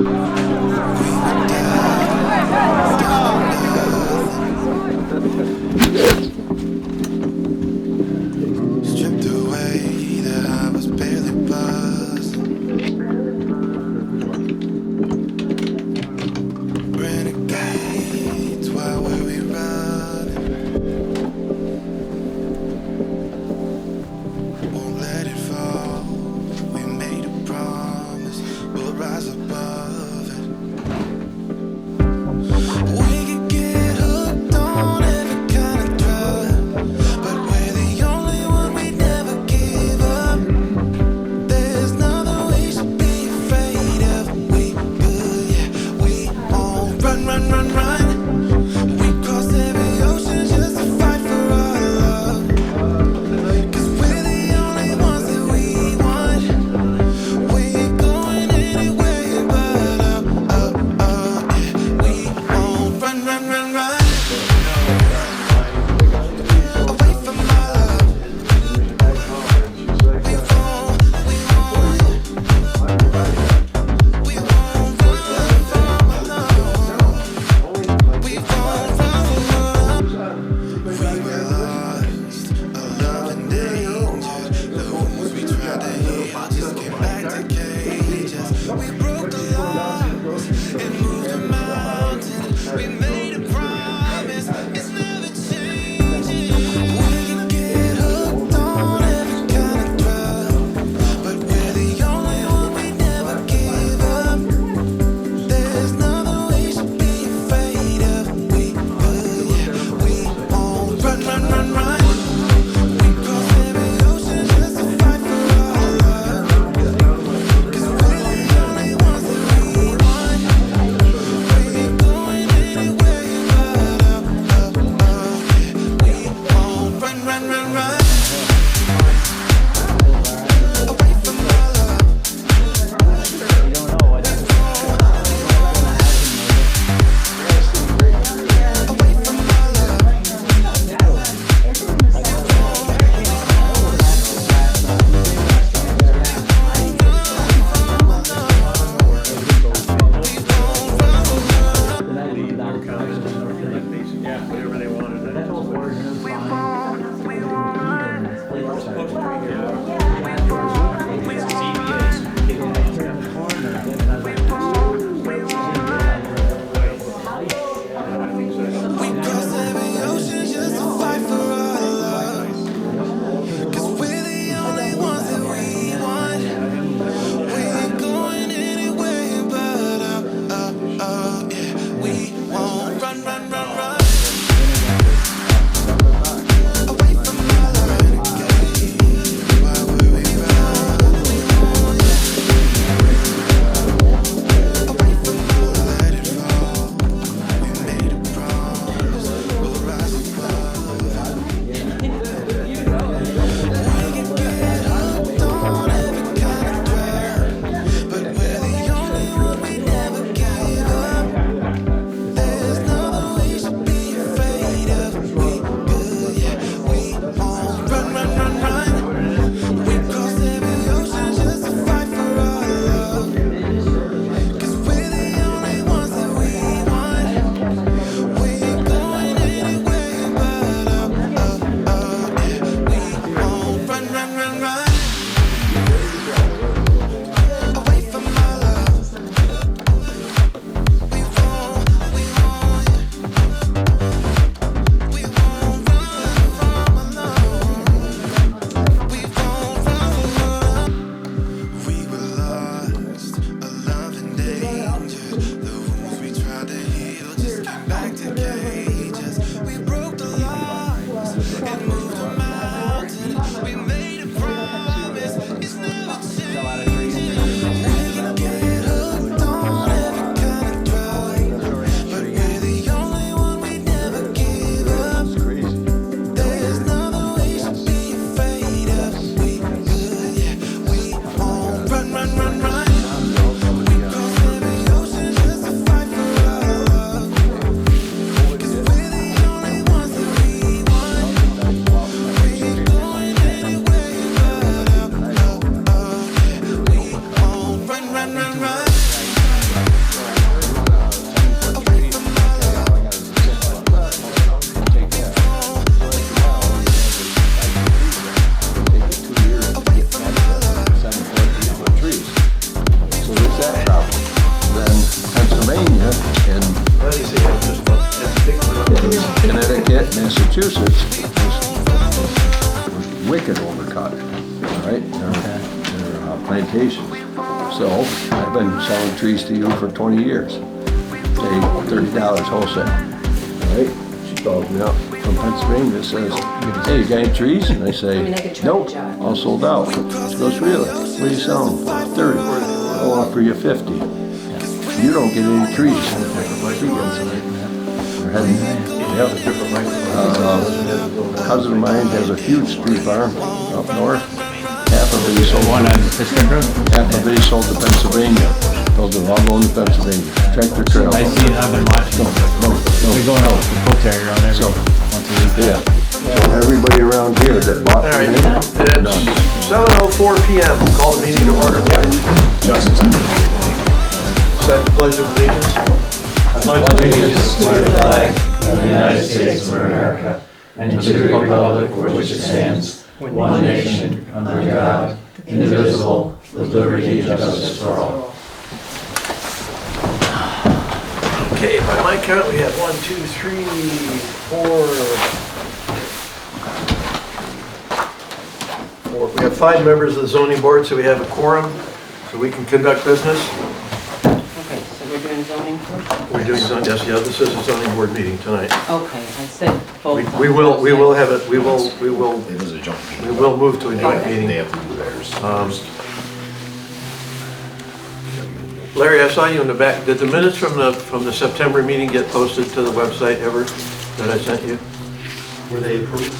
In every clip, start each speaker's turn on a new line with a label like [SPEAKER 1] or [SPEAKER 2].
[SPEAKER 1] Stripped away that I was barely buzzing. Renegades, why were we running? Won't let it fall. We made a promise, we'll rise above it. We could get hooked on every kind of drug, but we're the only one we never give up. There's nothing we should be afraid of. We good, yeah, we won't run, run, run, run. We cross every ocean just to fight for our love. 'Cause we're the only ones that we want. We ain't going anywhere but up, up, up, yeah. We won't run, run, run, run away from our love. We won't, we won't, we won't run from our love. We won't run. We were lost, a love and danger. The wounds we tried to heal just came back to cages. We broke the law and moved a mountain. We made a promise, it's never changing. We can get hooked on every kind of drug, but we're the only one we never give up. There's nothing we should be afraid of. We good, yeah, we won't run, run, run, run. We cross every ocean just to fight for our love. 'Cause we're the only ones that we want. We ain't going anywhere but up, up, up, yeah. We won't run, run, run, run away from our love. Away from our love.
[SPEAKER 2] Yeah, whatever they wanted.
[SPEAKER 1] We cross every ocean just to fight for our love. 'Cause we're the only ones that we want. We ain't going anywhere but up, up, up, yeah. We won't run, run, run, run away from our love. Renegade, why were we running? We won't, away from our love. Let it fall. We made a promise, we'll rise above it. We can get hooked on every kind of drug, but we're the only one we never give up. There's nothing we should be afraid of. We good, yeah, we won't run, run, run, run. We cross every ocean just to fight for our love. 'Cause we're the only ones that we want. We ain't going anywhere but up, up, up, yeah. We won't run, run, run, run away from our love. We won't, we won't, we won't run from our love. We won't run. We were lost, a love and danger. The wounds we tried to heal just came back to cages. We broke the laws and moved a mountain. We made a promise, it's never changing. We can get hooked on every kind of drug, but we're the only one we never give up. There's nothing we should be afraid of. We good, yeah, we won't run, run, run, run. We cross every ocean just to fight for our love. 'Cause we're the only ones that we want. We ain't going anywhere but up, up, up, yeah. We won't run, run, run, run
[SPEAKER 2] plantation. So I've been selling trees to you for 20 years. Pay $30 wholesale, right? She calls me up from Pennsylvania, says, hey, you got any trees? And I say, nope, all sold out. She goes, really? What are you selling for? 30. I'll offer you 50. You don't get any trees. She gets it. We're heading, yep. A cousin of mine has a huge tree farm up north. Half of it he sold.
[SPEAKER 3] One on Pittsburgh Road?
[SPEAKER 2] Half of it he sold to Pennsylvania. Those are all going to Pennsylvania. Tractor trail.
[SPEAKER 3] I see it, I've been watching. We're going out with the coat carrier around every once a week.
[SPEAKER 2] Yeah. So everybody around here that bought
[SPEAKER 4] All right,
[SPEAKER 2] from me,
[SPEAKER 4] it's 7:04 p.m. Call the meeting to order. Set the pledge of allegiance.
[SPEAKER 5] Allegiance to the flag of the United States of America and to the republic for which it stands, one nation, under God, indivisible, with liberty and justice for all.
[SPEAKER 4] Okay, by my count, we have 1, 2, 3, 4. We have 5 members of the zoning board, so we have a quorum, so we can conduct business.
[SPEAKER 6] Okay, so we're doing zoning first?
[SPEAKER 4] We're doing zoning, yes, yeah, this is a zoning board meeting tonight.
[SPEAKER 6] Okay, I said both.
[SPEAKER 4] We will have it, we will
[SPEAKER 7] It is a joint meeting.
[SPEAKER 4] move to a joint
[SPEAKER 6] Okay.
[SPEAKER 4] meeting.
[SPEAKER 7] They have to do theirs.
[SPEAKER 4] Larry, I saw you in the back. Did the minutes from the September meeting get posted to the website ever that I sent you?
[SPEAKER 7] Were they approved?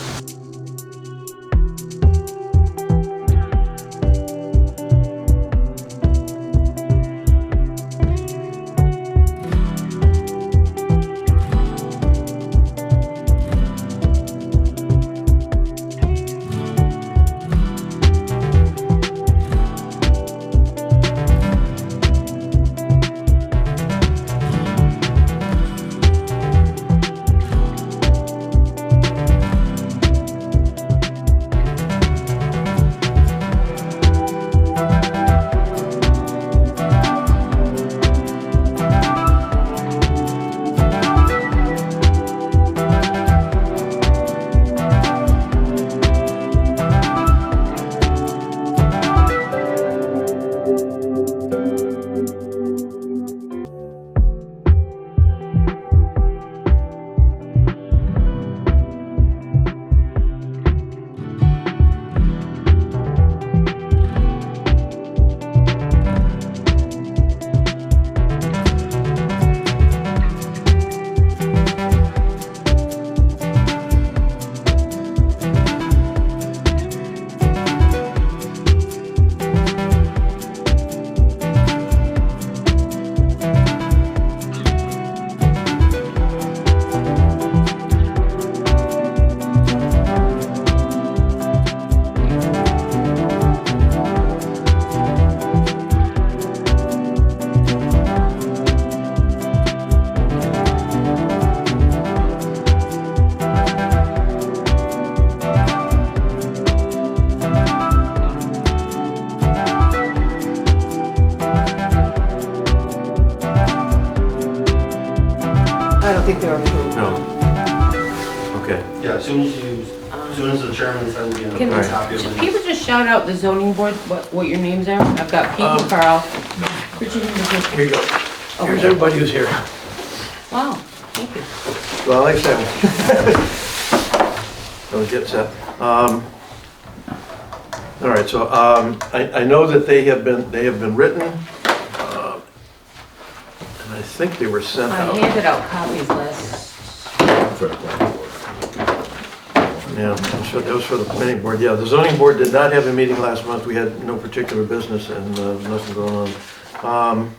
[SPEAKER 6] I don't think they're approved.
[SPEAKER 4] No. Okay.
[SPEAKER 7] Yeah, as soon as the chairman sends me a
[SPEAKER 6] Can
[SPEAKER 7] copy of
[SPEAKER 6] can
[SPEAKER 7] it.
[SPEAKER 6] people just shout out the zoning board, what your names are? I've got Pete, Carl, Richard, and Richard.
[SPEAKER 4] Here you go. Here's everybody who's here.
[SPEAKER 6] Wow, thank you.
[SPEAKER 4] Well, like I said. Don't get set. All right, so I know that they have been written, and I think they were sent
[SPEAKER 6] I
[SPEAKER 4] out.
[SPEAKER 6] handed out copies last,
[SPEAKER 4] Yeah, that was for the planning board. Yeah, the zoning board did not have a meeting last month. We had no particular business and nothing going on.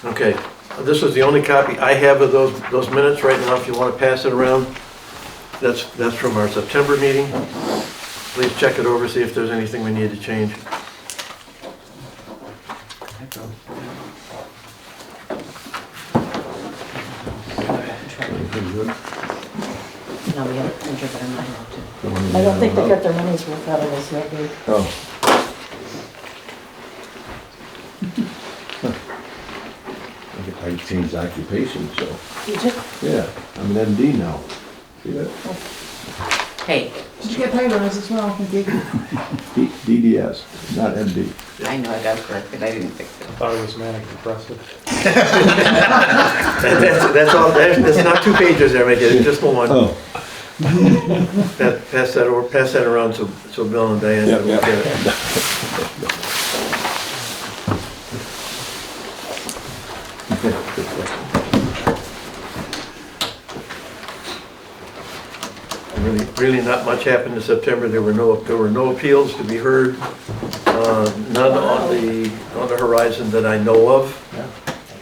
[SPEAKER 4] Okay, this is the only copy I have of those minutes right now. If you want to pass it around, that's from our September meeting. Please check it over, see if there's anything we need to change.
[SPEAKER 6] no, we have Richard, but I'm not allowed to.
[SPEAKER 8] I don't think they got their money's worth out of this yet, Dave.
[SPEAKER 2] Oh. I changed occupation, so,
[SPEAKER 8] Did you?
[SPEAKER 2] yeah, I'm an MD now. See that?
[SPEAKER 6] Hey,
[SPEAKER 9] Did you get polarized as well, Nikki?
[SPEAKER 2] DDS, not MD.
[SPEAKER 6] I know I got it corrected, I didn't fix it.
[SPEAKER 3] Thought it was manic depressive.
[SPEAKER 4] That's all, that's not 2 pages there, make it just one.
[SPEAKER 2] Oh,
[SPEAKER 4] Pass that around so Bill and Diane
[SPEAKER 2] yeah,
[SPEAKER 4] will get it.
[SPEAKER 2] yeah.
[SPEAKER 4] Really not much happened in September. There were no appeals to be heard. None on the horizon that I know of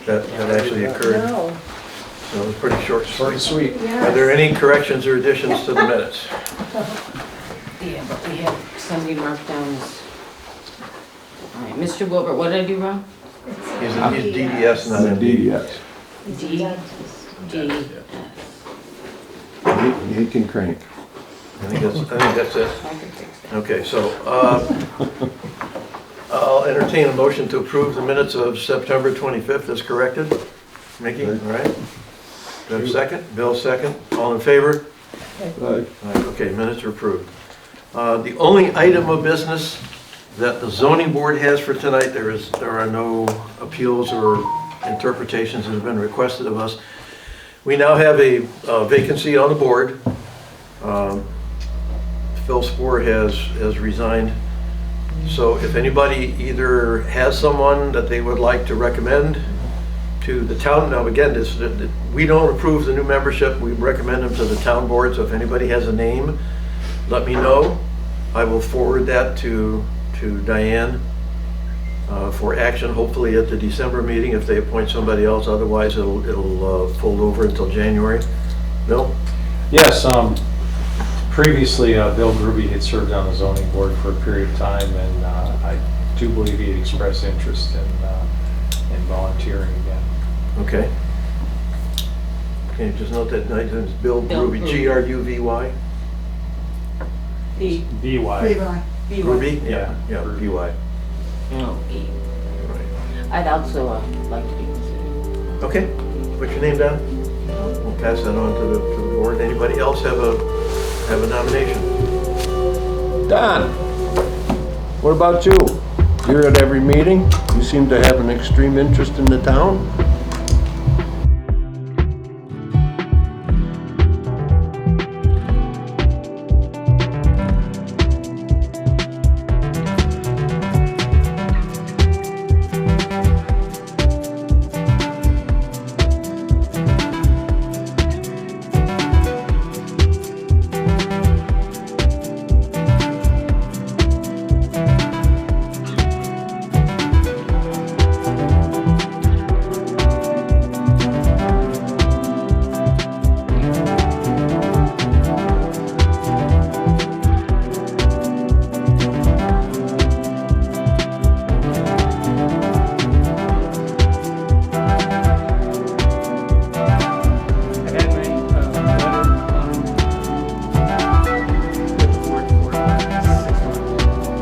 [SPEAKER 4] that actually occurred.
[SPEAKER 8] No.
[SPEAKER 4] So it was pretty short.
[SPEAKER 3] Short and sweet.
[SPEAKER 4] Are there any corrections or additions to the minutes?
[SPEAKER 6] Yeah, but we have somebody marked down as... All right, Mr. Wilbur, what did I do wrong?
[SPEAKER 4] He's DDS, not MD.
[SPEAKER 2] DDS.
[SPEAKER 6] D.
[SPEAKER 2] He can crank.
[SPEAKER 4] I think that's it.
[SPEAKER 6] I can fix that.
[SPEAKER 4] Okay, so I'll entertain a motion to approve the minutes of September 25th as corrected. Mickey, all right? Do I have a second? Bill, second. All in favor?
[SPEAKER 2] Right.
[SPEAKER 4] All right, okay, minutes are approved. The only item of business that the zoning board has for tonight, there are no appeals or interpretations that have been requested of us. We now have a vacancy on the board. Phil Spoor has resigned. So if anybody either has someone that they would like to recommend to the town, now again, we don't approve the new membership, we recommend them to the town board, so if anybody has a name, let me know. I will forward that to Diane for action, hopefully at the December meeting if they appoint somebody else, otherwise it'll fold over until January. Bill?
[SPEAKER 3] Yes, previously, Bill Gruby had served on the zoning board for a period of time, and I do believe he had expressed interest in volunteering again.
[SPEAKER 4] Okay. Okay, just note that it's Bill
[SPEAKER 6] Bill
[SPEAKER 4] Gruby,
[SPEAKER 6] Gruby.
[SPEAKER 4] Gruby.
[SPEAKER 6] B.
[SPEAKER 3] VY.
[SPEAKER 9] Levi.
[SPEAKER 4] Gruby?
[SPEAKER 3] Yeah.
[SPEAKER 4] Yeah, BY.
[SPEAKER 6] No, E.
[SPEAKER 4] Right.
[SPEAKER 6] I'd also like to be considered.
[SPEAKER 4] Okay, put your name down. We'll pass that on to the board. Anybody else have a nomination?
[SPEAKER 2] Don, what about you? You're at every meeting. You seem to have an extreme interest in the town.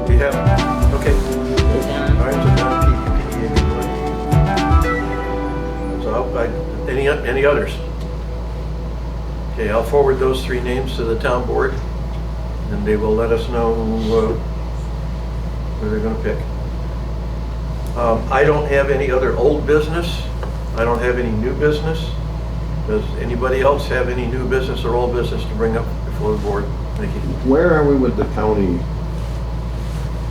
[SPEAKER 4] Do you have, okay. All right, so Don, PDA. So any others? Okay, I'll forward those 3 names to the town board, and they will let us know who they're gonna pick. I don't have any other old business. I don't have any new business. Does anybody else have any new business or old business to bring up before the board? Thank you.
[SPEAKER 2] Where are we with the county?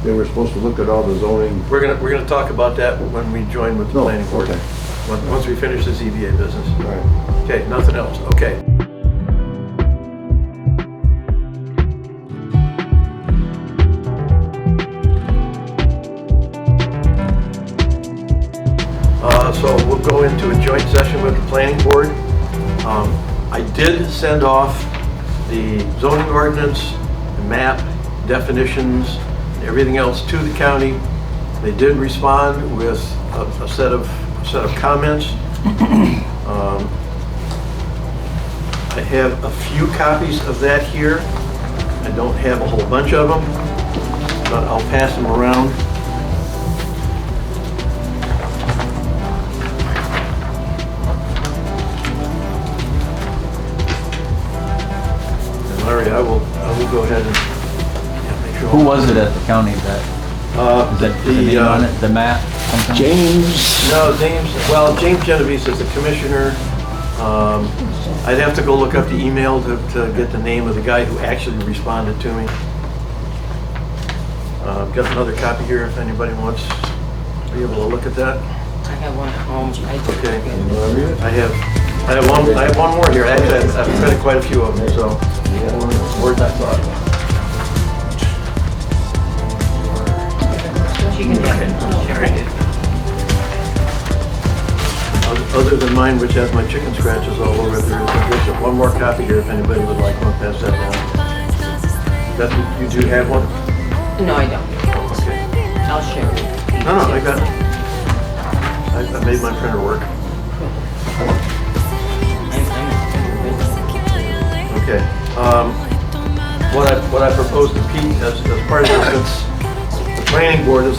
[SPEAKER 2] They were supposed to look at all the zoning.
[SPEAKER 4] We're gonna talk about that when we join with the
[SPEAKER 2] No,
[SPEAKER 4] planning board.
[SPEAKER 2] okay.
[SPEAKER 4] Once we finish this EVA business.
[SPEAKER 2] All right.
[SPEAKER 4] Okay, nothing else, okay. So we'll go into a joint session with the planning board. I did send off the zoning ordinance, the map, definitions, and everything else to the county. They did respond with a set of comments. I have a few copies of that here. I don't have a whole bunch of them, but I'll pass them around. And Larry, I will go ahead and yeah, make sure.
[SPEAKER 5] Who was it at the county that, is that the name on it, the map? something?
[SPEAKER 2] James,
[SPEAKER 4] No, James Genovese is the commissioner. I'd have to go look up the email to get the name of the guy who actually responded to me. Got another copy here if anybody wants to be able to look at that.
[SPEAKER 6] I have one at home.
[SPEAKER 4] Okay. I have one more here. Actually, I've printed quite a few of them, so where's that thought?
[SPEAKER 6] She can have it. Share it.
[SPEAKER 4] Other than mine, which has my chicken scratches all over it, there's one more copy here if anybody would like one. Pass that down. You do have one?
[SPEAKER 6] No, I don't.
[SPEAKER 4] Okay.
[SPEAKER 6] I'll share it.
[SPEAKER 4] No, I got it. I made my printer work. Okay. What I proposed to Pete as part of this, since the planning board is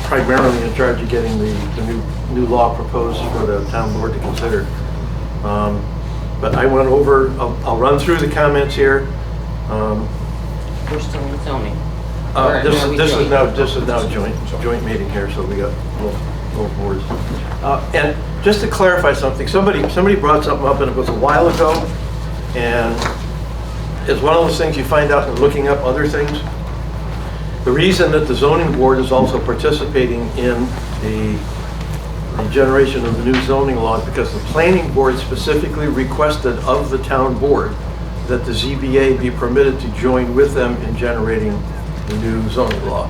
[SPEAKER 4] primarily in charge of getting the new law proposed for the town board to consider. But I went over, I'll run through the comments here.
[SPEAKER 6] We're still in zoning.
[SPEAKER 4] This is now a joint meeting here, so we got both boards. And just to clarify something, somebody brought something up, and it was a while ago, and it's one of those things you find out in looking up other things. The reason that the zoning board is also participating in the generation of the new zoning law is because the planning board specifically requested of the town board that the ZBA be permitted to join with them in generating the new zoning law.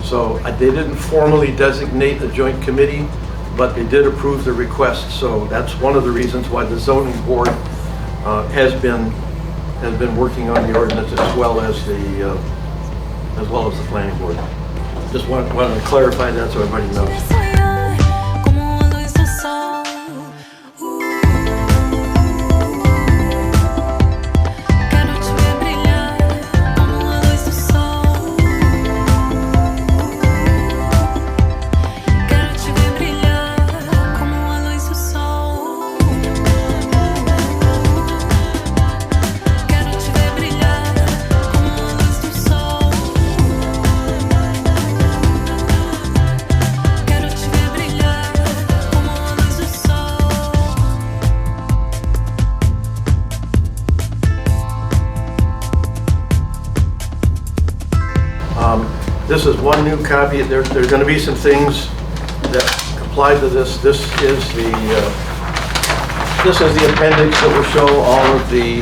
[SPEAKER 4] So they didn't formally designate a joint committee, but they did approve the request. So that's one of the reasons why the zoning board has been working on the ordinance as well as the planning board. Just wanted to clarify that so everybody knows. This is one new copy. There's going to be some things that comply to this. This is the appendix that will show all of the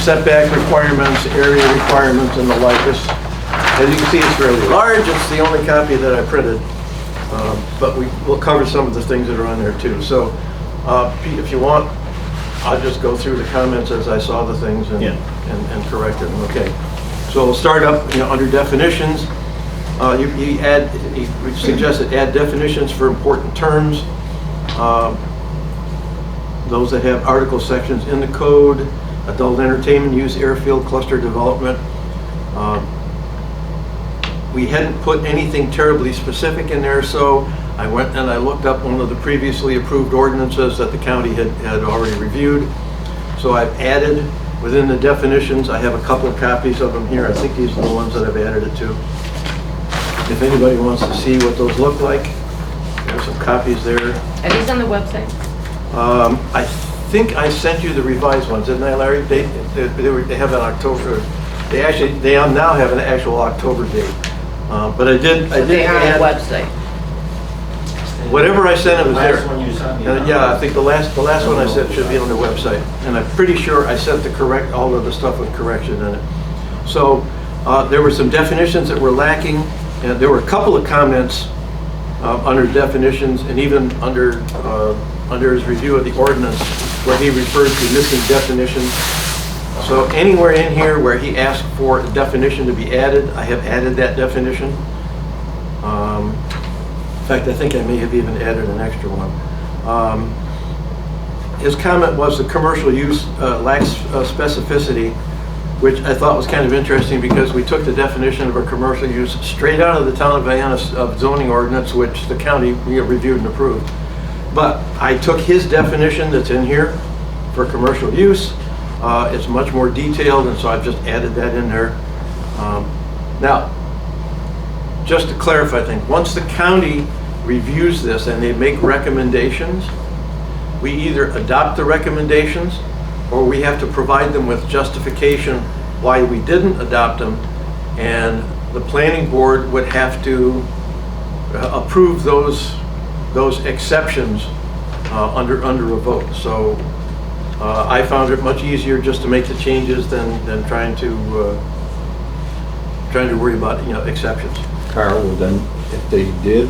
[SPEAKER 4] setback requirements, area requirements, and the like. As you can see, it's fairly large. It's the only copy that I printed, but we'll cover some of the things that are on there too. So, Pete, if you want, I'll just go through the comments as I saw the things and correct them. Okay. So we'll start up, under definitions. He suggested add definitions for important terms. Those that have article sections in the code, adult entertainment use, airfield, cluster development. We hadn't put anything terribly specific in there, so I went and I looked up one of the previously approved ordinances that the county had already reviewed. So I've added within the definitions. I have a couple of copies of them here. I think these are the ones that I've added it to. If anybody wants to see what those look like, there's some copies there.
[SPEAKER 6] Are these on the website?
[SPEAKER 4] I think I sent you the revised ones, didn't I, Larry? They have an October. They now have an actual October date. But I did.
[SPEAKER 6] They are on the website.
[SPEAKER 4] Whatever I sent, it was there.
[SPEAKER 7] Last one you sent me.
[SPEAKER 4] Yeah, I think the last one I sent should be on the website, and I'm pretty sure I sent all of the stuff with correction in it. So there were some definitions that were lacking, and there were a couple of comments under definitions, and even under his review of the ordinance, where he referred to missing definitions. So anywhere in here where he asked for a definition to be added, I have added that definition. In fact, I think I may have even added an extra one. His comment was the commercial use lacks specificity, which I thought was kind of interesting because we took the definition of a commercial use straight out of the town of Vienna zoning ordinance, which the county reviewed and approved. But I took his definition that's in here for commercial use, It's much more detailed, and so I've just added that in there. Now, just to clarify things, once the county reviews this and they make recommendations, we either adopt the recommendations or we have to provide them with justification why we didn't adopt them, and the planning board would have to approve those exceptions under a vote. So I found it much easier just to make the changes than trying to worry about, you know, exceptions.
[SPEAKER 2] Carl, well then, if they did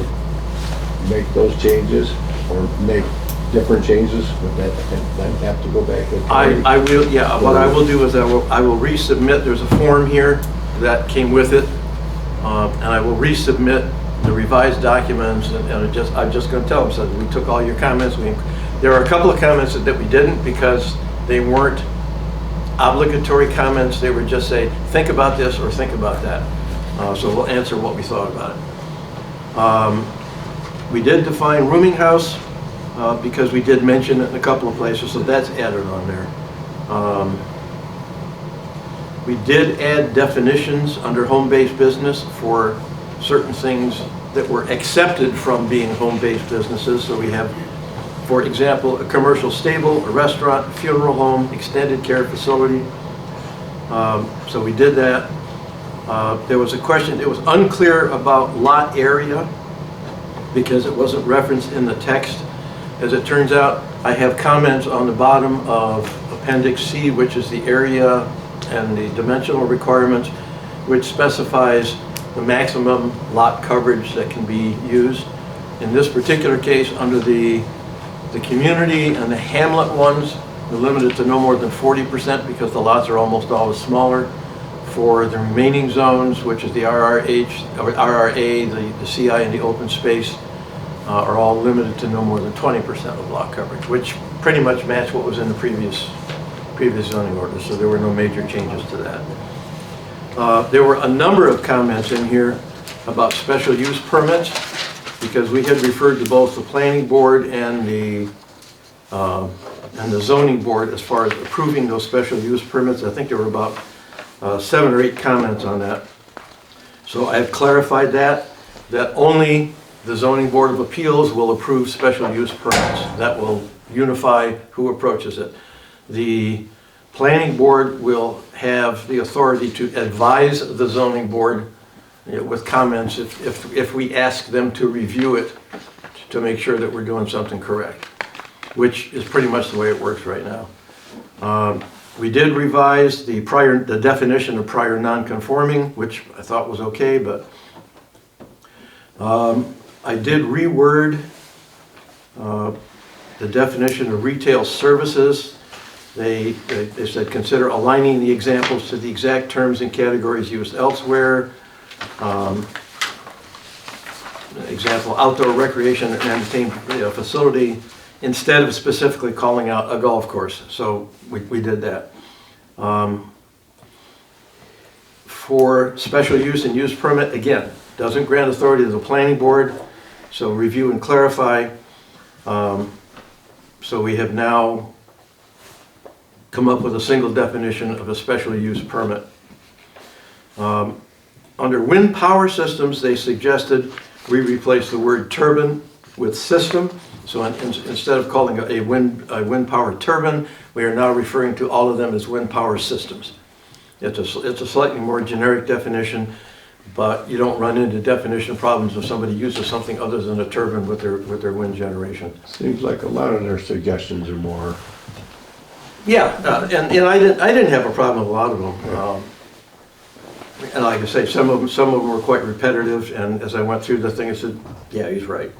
[SPEAKER 2] make those changes or make different changes, would that then have to go back to?
[SPEAKER 4] I will, yeah, what I will do is I will resubmit, there's a form here that came with it, and I will resubmit the revised documents, and I'm just gonna tell them, so we took all your comments, there are a couple of comments that we didn't because they weren't obligatory comments, they were just say, think about this or think about that. So we'll answer what we thought about it. We did define rooming house because we did mention it in a couple of places, so that's added on there. We did add definitions under home-based business for certain things that were accepted from being home-based businesses. So we have, for example, a commercial stable, a restaurant, funeral home, extended care facility. So we did that. There was a question, it was unclear about lot area because it wasn't referenced in the text. As it turns out, I have comments on the bottom of Appendix C, which is the area and the dimensional requirements, which specifies the maximum lot coverage that can be used. In this particular case, under the community and the hamlet ones, we're limited to no more than 40% because the lots are almost always smaller. For the remaining zones, which is the RRH, or RRA, the CI, and the open space, are all limited to no more than 20% of lot coverage, which pretty much matched what was in the previous zoning order, so there were no major changes to that. There were a number of comments in here about special use permits, because we had referred to both the planning board and the zoning board as far as approving those special use permits. I think there were about 7 or 8 comments on that. So I've clarified that only the Zoning Board of Appeals will approve special use permits. That will unify who approaches it. The planning board will have the authority to advise the zoning board, you know, with comments if we ask them to review it to make sure that we're doing something correct, which is pretty much the way it works right now. We did revise the definition of prior non-conforming, which I thought was okay, but I did reword the definition of retail services. They said consider aligning the examples to the exact terms and categories used elsewhere. Example, outdoor recreation and entertainment facility, instead of specifically calling out a golf course. So we did that. For special use and use permit, again, doesn't grant authority to the planning board, so review and clarify. So we have now come up with a single definition of a special use permit. Under wind power systems, they suggested we replace the word turbine with system. So instead of calling a wind power turbine, we are now referring to all of them as wind power systems. It's a slightly more generic definition, but you don't run into definition problems if somebody uses something other than a turbine with their wind generation.
[SPEAKER 2] Seems like a lot of their suggestions are more.
[SPEAKER 4] Yeah, and I didn't have a problem with a lot of them. And like I say, some of them were quite repetitive, and as I went through the thing, I said, yeah, he's right.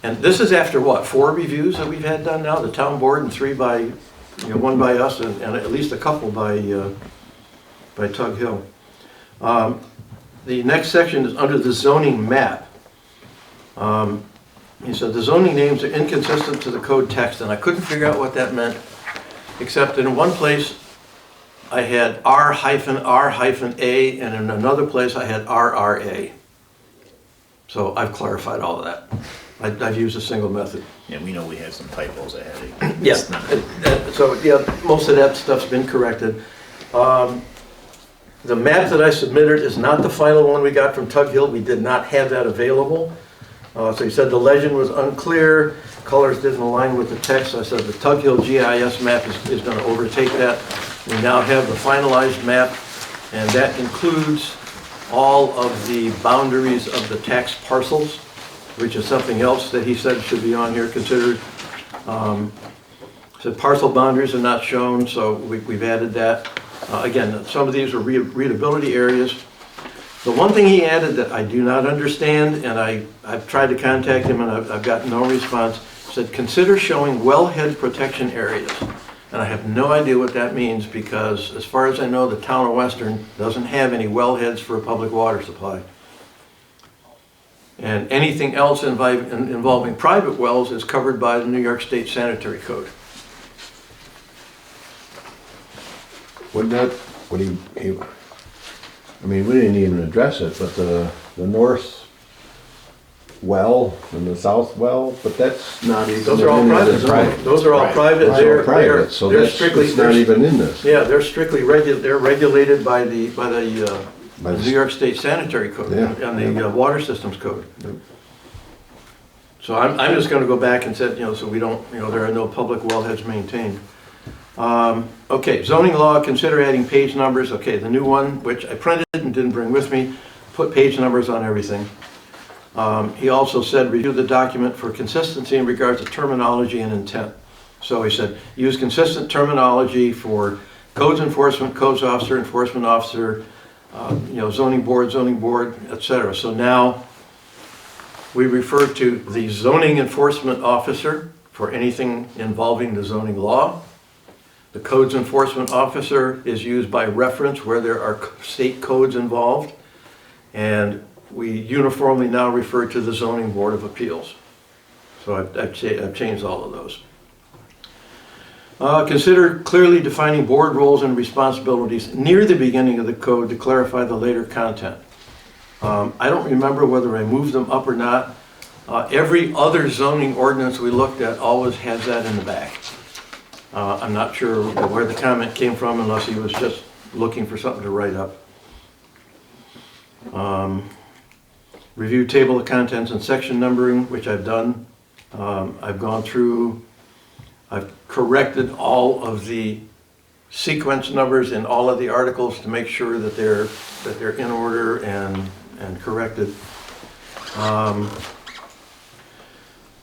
[SPEAKER 4] And this is after what, 4 reviews that we've had done now, the town board, and 3 by, 1 by us, and at least a couple by Tug Hill. The next section is under the zoning map. He said the zoning names are inconsistent to the code text, and I couldn't figure out what that meant, except in one place I had R-R-A, and in another place I had RRA. So I've clarified all of that. I've used a single method.
[SPEAKER 7] Yeah, we know we have some typos ahead.
[SPEAKER 4] Yes. So, yeah, most of that stuff's been corrected. The map that I submitted is not the final one we got from Tug Hill. We did not have that available. So he said the legend was unclear, colors didn't align with the text. I said the Tug Hill GIS map is going to overtake that. We now have the finalized map, and that includes all of the boundaries of the tax parcels, which is something else that he said should be on here considered. So parcel boundaries are not shown, so we've added that. Again, some of these are readability areas. The one thing he added that I do not understand, and I've tried to contact him and I've got no response, said consider showing wellhead protection areas. And I have no idea what that means because as far as I know, the town of Western doesn't have any wellheads for a public water supply. And anything else involving private wells is covered by the New York State Sanitary Code.
[SPEAKER 2] Wouldn't that, I mean, we didn't even address it, but the north well and the south well, but that's not even.
[SPEAKER 4] Those are all private. Those are all private.
[SPEAKER 2] Those are private, so that's not even in this.
[SPEAKER 4] Yeah, they're strictly regulated by the New York State Sanitary Code and the Water Systems Code.
[SPEAKER 2] Yep.
[SPEAKER 4] So I'm just going to go back and say, so we don't, there are no public wellheads maintained. Okay, zoning law, consider adding page numbers. Okay, the new one, which I printed and didn't bring with me, put page numbers on everything. He also said review the document for consistency in regards to terminology and intent. So he said use consistent terminology for codes enforcement, codes officer, enforcement officer, zoning board, etc. So now we refer to the zoning enforcement officer for anything involving the zoning law. The codes enforcement officer is used by reference where there are state codes involved. And we uniformly now refer to the zoning board of appeals. So I've changed all of those. Consider clearly defining board roles and responsibilities near the beginning of the code to clarify the later content. I don't remember whether I moved them up or not. Every other zoning ordinance we looked at always has that in the back. I'm not sure where the comment came from unless he was just looking for something to write up. Review table of contents and section numbering, which I've done. I've gone through, I've corrected all of the sequence numbers in all of the articles to make sure that they're in order and corrected.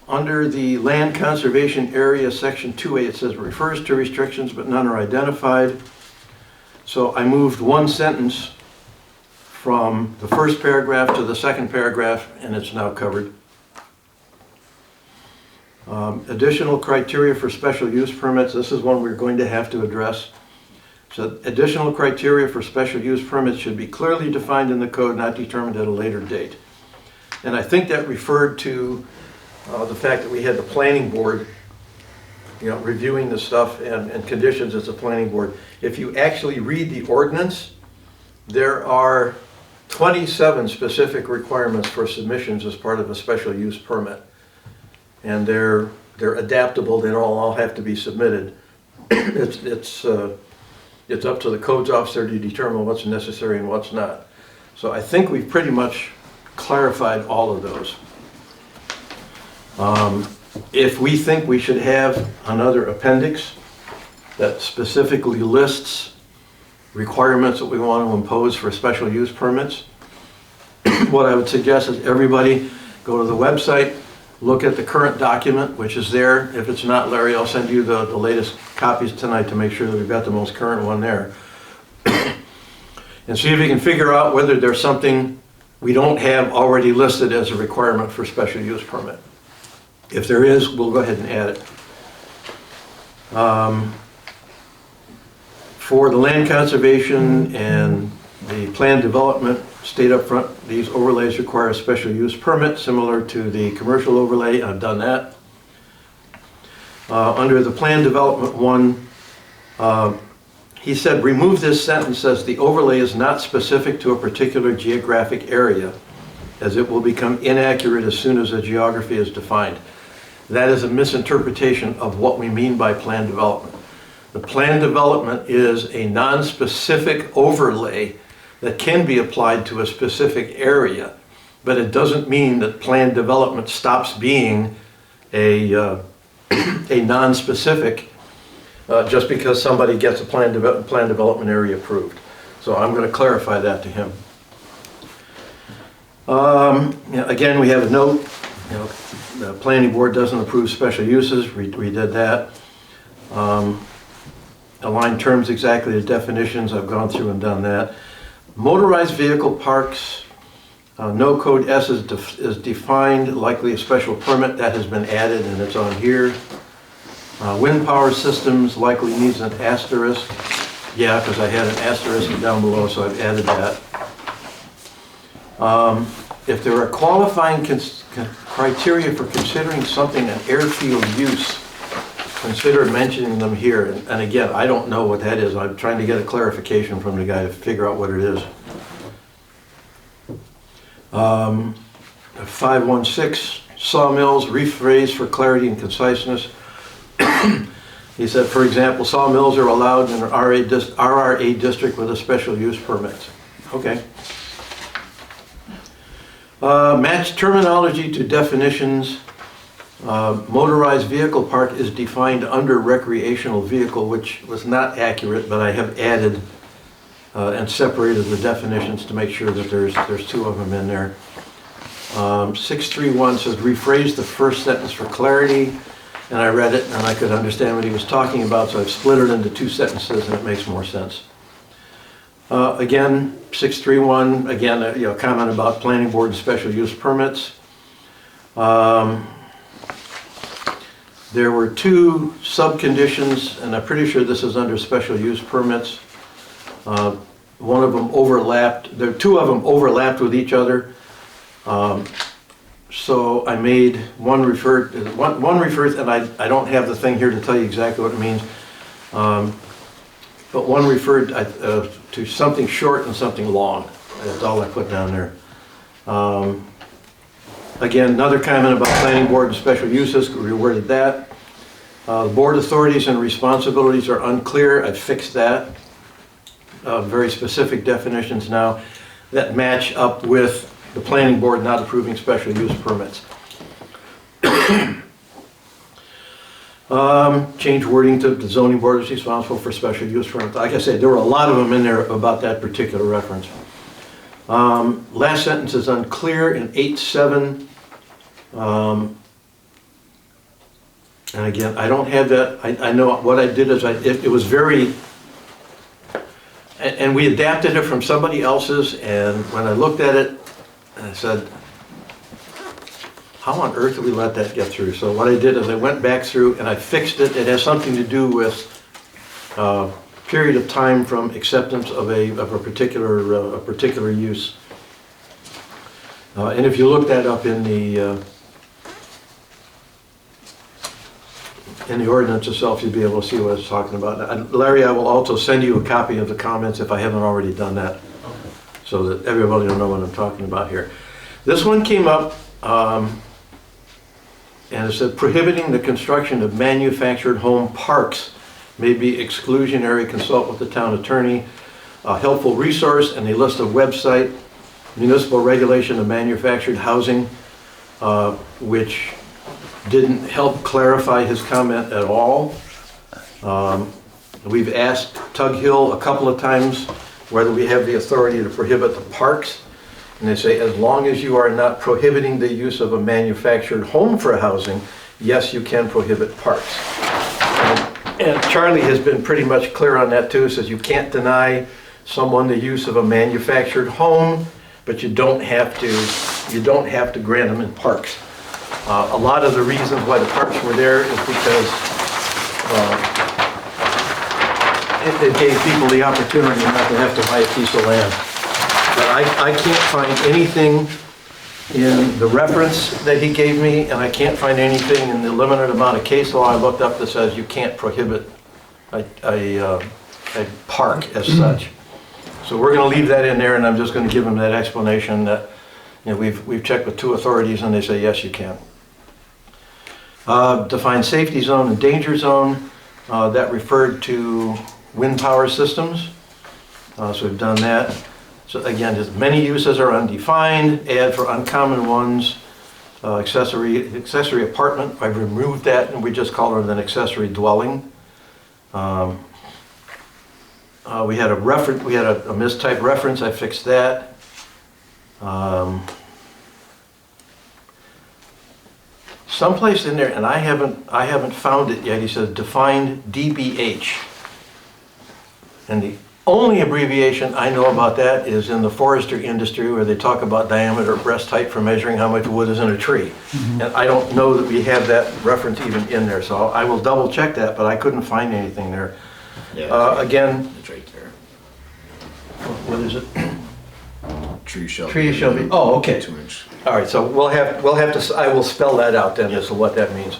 [SPEAKER 4] Under the land conservation area, section 2A, it says refers to restrictions, but none are identified. So I moved one sentence from the first paragraph to the second paragraph, and it's now covered. Additional criteria for special use permits. This is one we're going to have to address. So additional criteria for special use permits should be clearly defined in the code, not determined at a later date. And I think that referred to the fact that we had the planning board, reviewing the stuff and conditions as a planning board. If you actually read the ordinance, there are 27 specific requirements for submissions as part of a special use permit. And they're adaptable, they don't all have to be submitted. It's up to the codes officer to determine what's necessary and what's not. So I think we've pretty much clarified all of those. If we think we should have another appendix that specifically lists requirements that we want to impose for special use permits, what I would suggest is everybody go to the website, look at the current document, which is there. If it's not, Larry, I'll send you the latest copies tonight to make sure that we've got the most current one there. And see if you can figure out whether there's something we don't have already listed as a requirement for special use permit. If there is, we'll go ahead and add it. For the land conservation and the planned development, state up front, these overlays require a special use permit similar to the commercial overlay. I've done that. Under the planned development one, he said remove this sentence as the overlay is not specific to a particular geographic area. as it will become inaccurate as soon as the geography is defined. That is a misinterpretation of what we mean by plan development. The plan development is a non-specific overlay that can be applied to a specific area, but it doesn't mean that plan development stops being a non-specific just because somebody gets a plan development area approved. So I'm going to clarify that to him. Again, we have a note. The planning board doesn't approve special uses. We did that. Align terms exactly to definitions. I've gone through and done that. Motorized vehicle parks. No code S is defined, likely a special permit. That has been added and it's on here. Wind power systems likely needs an asterisk. Yeah, because I had an asterisk down below, so I've added that. If there are qualifying criteria for considering something an airfield use, consider mentioning them here. And again, I don't know what that is. I'm trying to get a clarification from the guy to figure out what it is. 516, sawmills, rephrase for clarity and conciseness. He said, for example, sawmills are allowed in an RRA district with a special use permit. Okay. Match terminology to definitions. Motorized vehicle park is defined under recreational vehicle, which was not accurate, but I have added and separated the definitions to make sure that there's two of them in there. 631 says rephrase the first sentence for clarity, and I read it and I could understand what he was talking about, so I've split it into two sentences and it makes more sense. Again, 631, again, comment about planning board and special use permits. There were two sub-conditions, and I'm pretty sure this is under special use permits. One of them overlapped, two of them overlapped with each other. So I made one refers, and I don't have the thing here to tell you exactly what it means. But one referred to something short and something long. That's all I put down there. Again, another comment about planning board and special uses, reworded that. Board authorities and responsibilities are unclear. I fixed that. Very specific definitions now that match up with the planning board not approving special use permits. Change wording to the zoning board is responsible for special use permits. Like I said, there were a lot of them in there about that particular reference. Last sentence is unclear in 8.7. And again, I don't have that. I know what I did is it was very, and we adapted it from somebody else's, and when I looked at it, I said, how on earth did we let that get through? So what I did is I went back through and I fixed it. It has something to do with period of time from acceptance of a particular use. And if you look that up in the ordinance itself, you'll be able to see what it's talking about. Larry, I will also send you a copy of the comments if I haven't already done that, so that everybody will know what I'm talking about here. This one came up, and it said prohibiting the construction of manufactured home parks may be exclusionary. Consult with the town attorney. A helpful resource, and they list a website, municipal regulation of manufactured housing, which didn't help clarify his comment at all. We've asked Tug Hill a couple of times whether we have the authority to prohibit the parks. And they say, as long as you are not prohibiting the use of a manufactured home for housing, yes, you can prohibit parks. And Charlie has been pretty much clear on that too. Says you can't deny someone the use of a manufactured home, but you don't have to grant them in parks. A lot of the reasons why the parks were there is because it gave people the opportunity not to have to buy a piece of land. But I can't find anything in the reference that he gave me, and I can't find anything in the limited amount of case law I looked up that says you can't prohibit a park as such. So we're going to leave that in there, and I'm just going to give him that explanation that You know, we've checked with 2 authorities and they say, yes, you can. Define safety zone and danger zone, that referred to wind power systems. So we've done that. So again, as many uses are undefined, add for uncommon ones, accessory apartment, I've removed that and we just call it an accessory dwelling. We had a reference, we had a mistyped reference, I fixed that. Someplace in there, and I haven't found it yet, he says defined DBH. And the only abbreviation I know about that is in the forestry industry where they talk about diameter breast height for measuring how much wood is in a tree. And I don't know that we have that reference even in there, so I will double check that, but I couldn't find anything there.
[SPEAKER 7] Yeah,
[SPEAKER 4] Again,
[SPEAKER 7] it's right there.
[SPEAKER 4] what is it?
[SPEAKER 7] Tree shall
[SPEAKER 4] be, oh, okay.
[SPEAKER 7] 2 inch.
[SPEAKER 4] All right, so we'll have to, I will spell that out then as to what that means.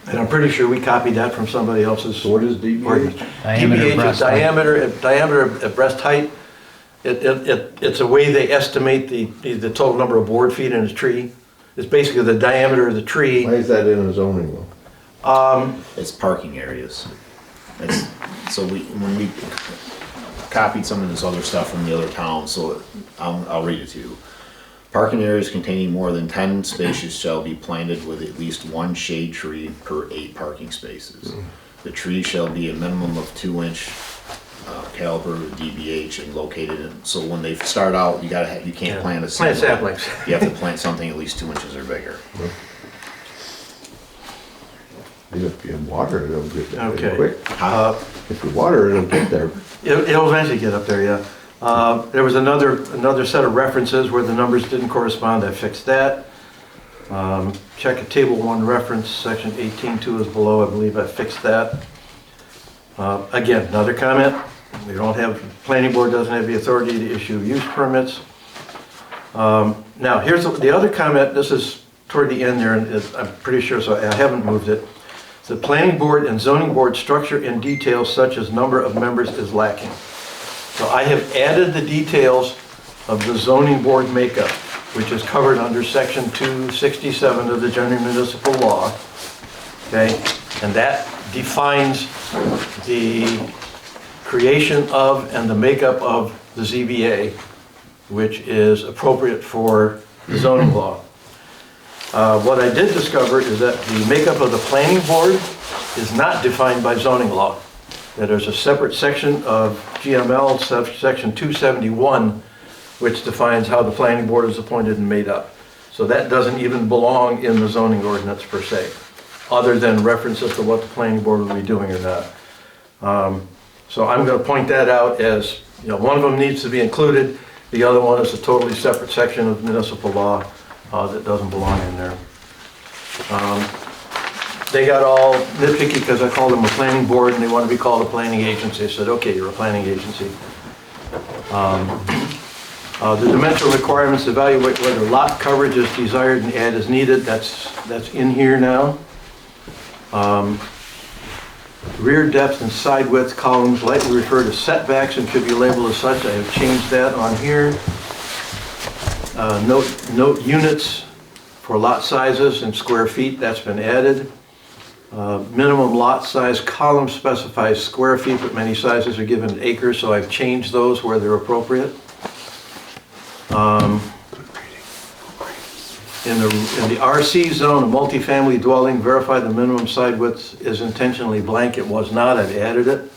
[SPEAKER 4] And I'm pretty sure we copied that from somebody else's.
[SPEAKER 2] So what is DBH?
[SPEAKER 4] ordinance.
[SPEAKER 5] Diameter
[SPEAKER 4] DBH is
[SPEAKER 5] breast height.
[SPEAKER 4] diameter at breast height. It's a way they estimate the total number of board feet in a tree. It's basically the diameter of the tree.
[SPEAKER 2] Why is that in a zoning law?
[SPEAKER 7] It's parking areas. So when we copied some of this other stuff from the other towns, so I'll read it to you. Parking areas containing more than 10 spaces shall be planted with at least 1 shade tree per 8 parking spaces. The tree shall be a minimum of 2 inch caliber DBH and located in, so when they start out, you can't plant a
[SPEAKER 4] Plant saplings.
[SPEAKER 7] You have to plant something at least 2 inches or bigger.
[SPEAKER 2] If you water it, it'll get there
[SPEAKER 4] Okay.
[SPEAKER 2] quick. If you water it, it'll get there.
[SPEAKER 4] It'll eventually get up there, yeah. There was another set of references where the numbers didn't correspond. I fixed that. Check a table 1 reference, section 18.2 is below. I believe I fixed that. Again, another comment. We don't have, planning board doesn't have the authority to issue use permits. Now, here's the other comment. This is toward the end there, and I'm pretty sure, so I haven't moved it. The planning board and zoning board structure and details such as number of members is lacking. So I have added the details of the zoning board makeup, which is covered under section 267 of the general municipal law. Okay, and that defines the creation of and the makeup of the ZBA, which is appropriate for the zoning law. What I did discover is that the makeup of the planning board is not defined by zoning law. That there's a separate section of GML, section 271, which defines how the planning board is appointed and made up. So that doesn't even belong in the zoning ordinance per se, other than references to what the planning board will be doing or not. So I'm going to point that out as, one of them needs to be included. The other one is a totally separate section of municipal law that doesn't belong in there. They got all nitpicky because I called them a planning board and they want to be called a planning agency. I said, okay, you're a planning agency. The dimensional requirements evaluate whether lot coverage is desired and add as needed. That's in here now. Rear depth and side width columns lightly refer to setbacks and should be labeled as such. I have changed that on here. Note units for lot sizes and square feet, that's been added. Minimum lot size column specifies square feet, but many sizes are given in acres, so I've changed those where they're appropriate. In the RC zone, a multifamily dwelling, verify the minimum side width is intentionally blank. It was not. I've added it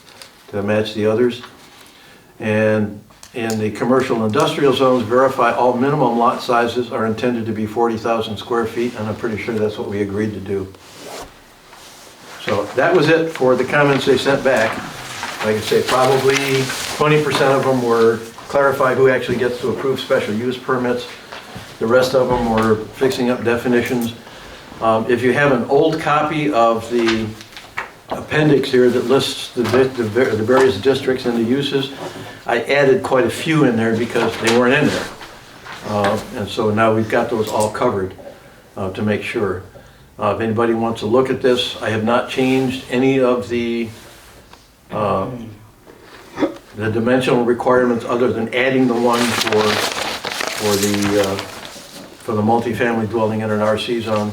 [SPEAKER 4] to match the others. And in the commercial industrial zones, verify all minimum lot sizes are intended to be 40,000 square feet, and I'm pretty sure that's what we agreed to do. So that was it for the comments they sent back. Like I say, probably 20% of them were clarify who actually gets to approve special use permits. The rest of them were fixing up definitions. If you have an old copy of the appendix here that lists the various districts and the uses, I added quite a few in there because they weren't in there. And so now we've got those all covered to make sure. If anybody wants to look at this, I have not changed any of the dimensional requirements other than adding the one for for the multifamily dwelling in an RC zone.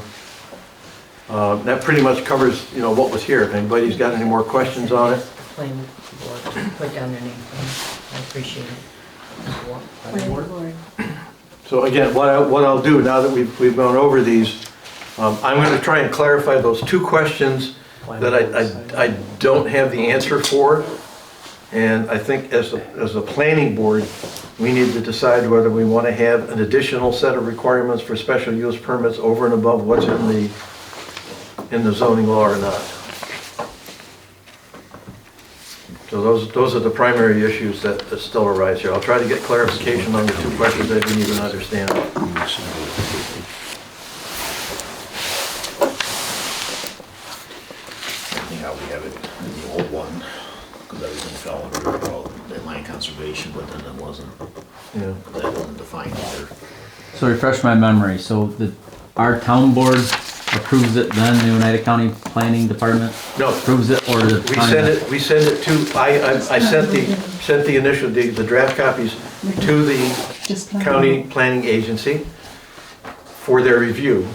[SPEAKER 4] That pretty much covers, what was here. If anybody's got any more questions on it.
[SPEAKER 6] Planning board, put down their name, I appreciate it.
[SPEAKER 8] Planning board.
[SPEAKER 4] So again, what I'll do now that we've gone over these, I'm going to try and clarify those two questions that I don't have the answer for. And I think as a planning board, we need to decide whether we want to have an additional set of requirements for special use permits over and above what's in the zoning law or not. So those are the primary issues that still arise here. I'll try to get clarification on the two questions I didn't even understand.
[SPEAKER 7] Anyhow, we have it in the old one, because everything fell under, well, the land conservation, but then it wasn't,
[SPEAKER 4] Yeah.
[SPEAKER 7] that wasn't defined either.
[SPEAKER 5] So refresh my memory, so our town board approves it, then the Oneida County Planning Department
[SPEAKER 4] No,
[SPEAKER 5] approves it, or the
[SPEAKER 4] we send it to, I sent the initial, the draft copies to the
[SPEAKER 9] Just
[SPEAKER 4] county planning agency for their review,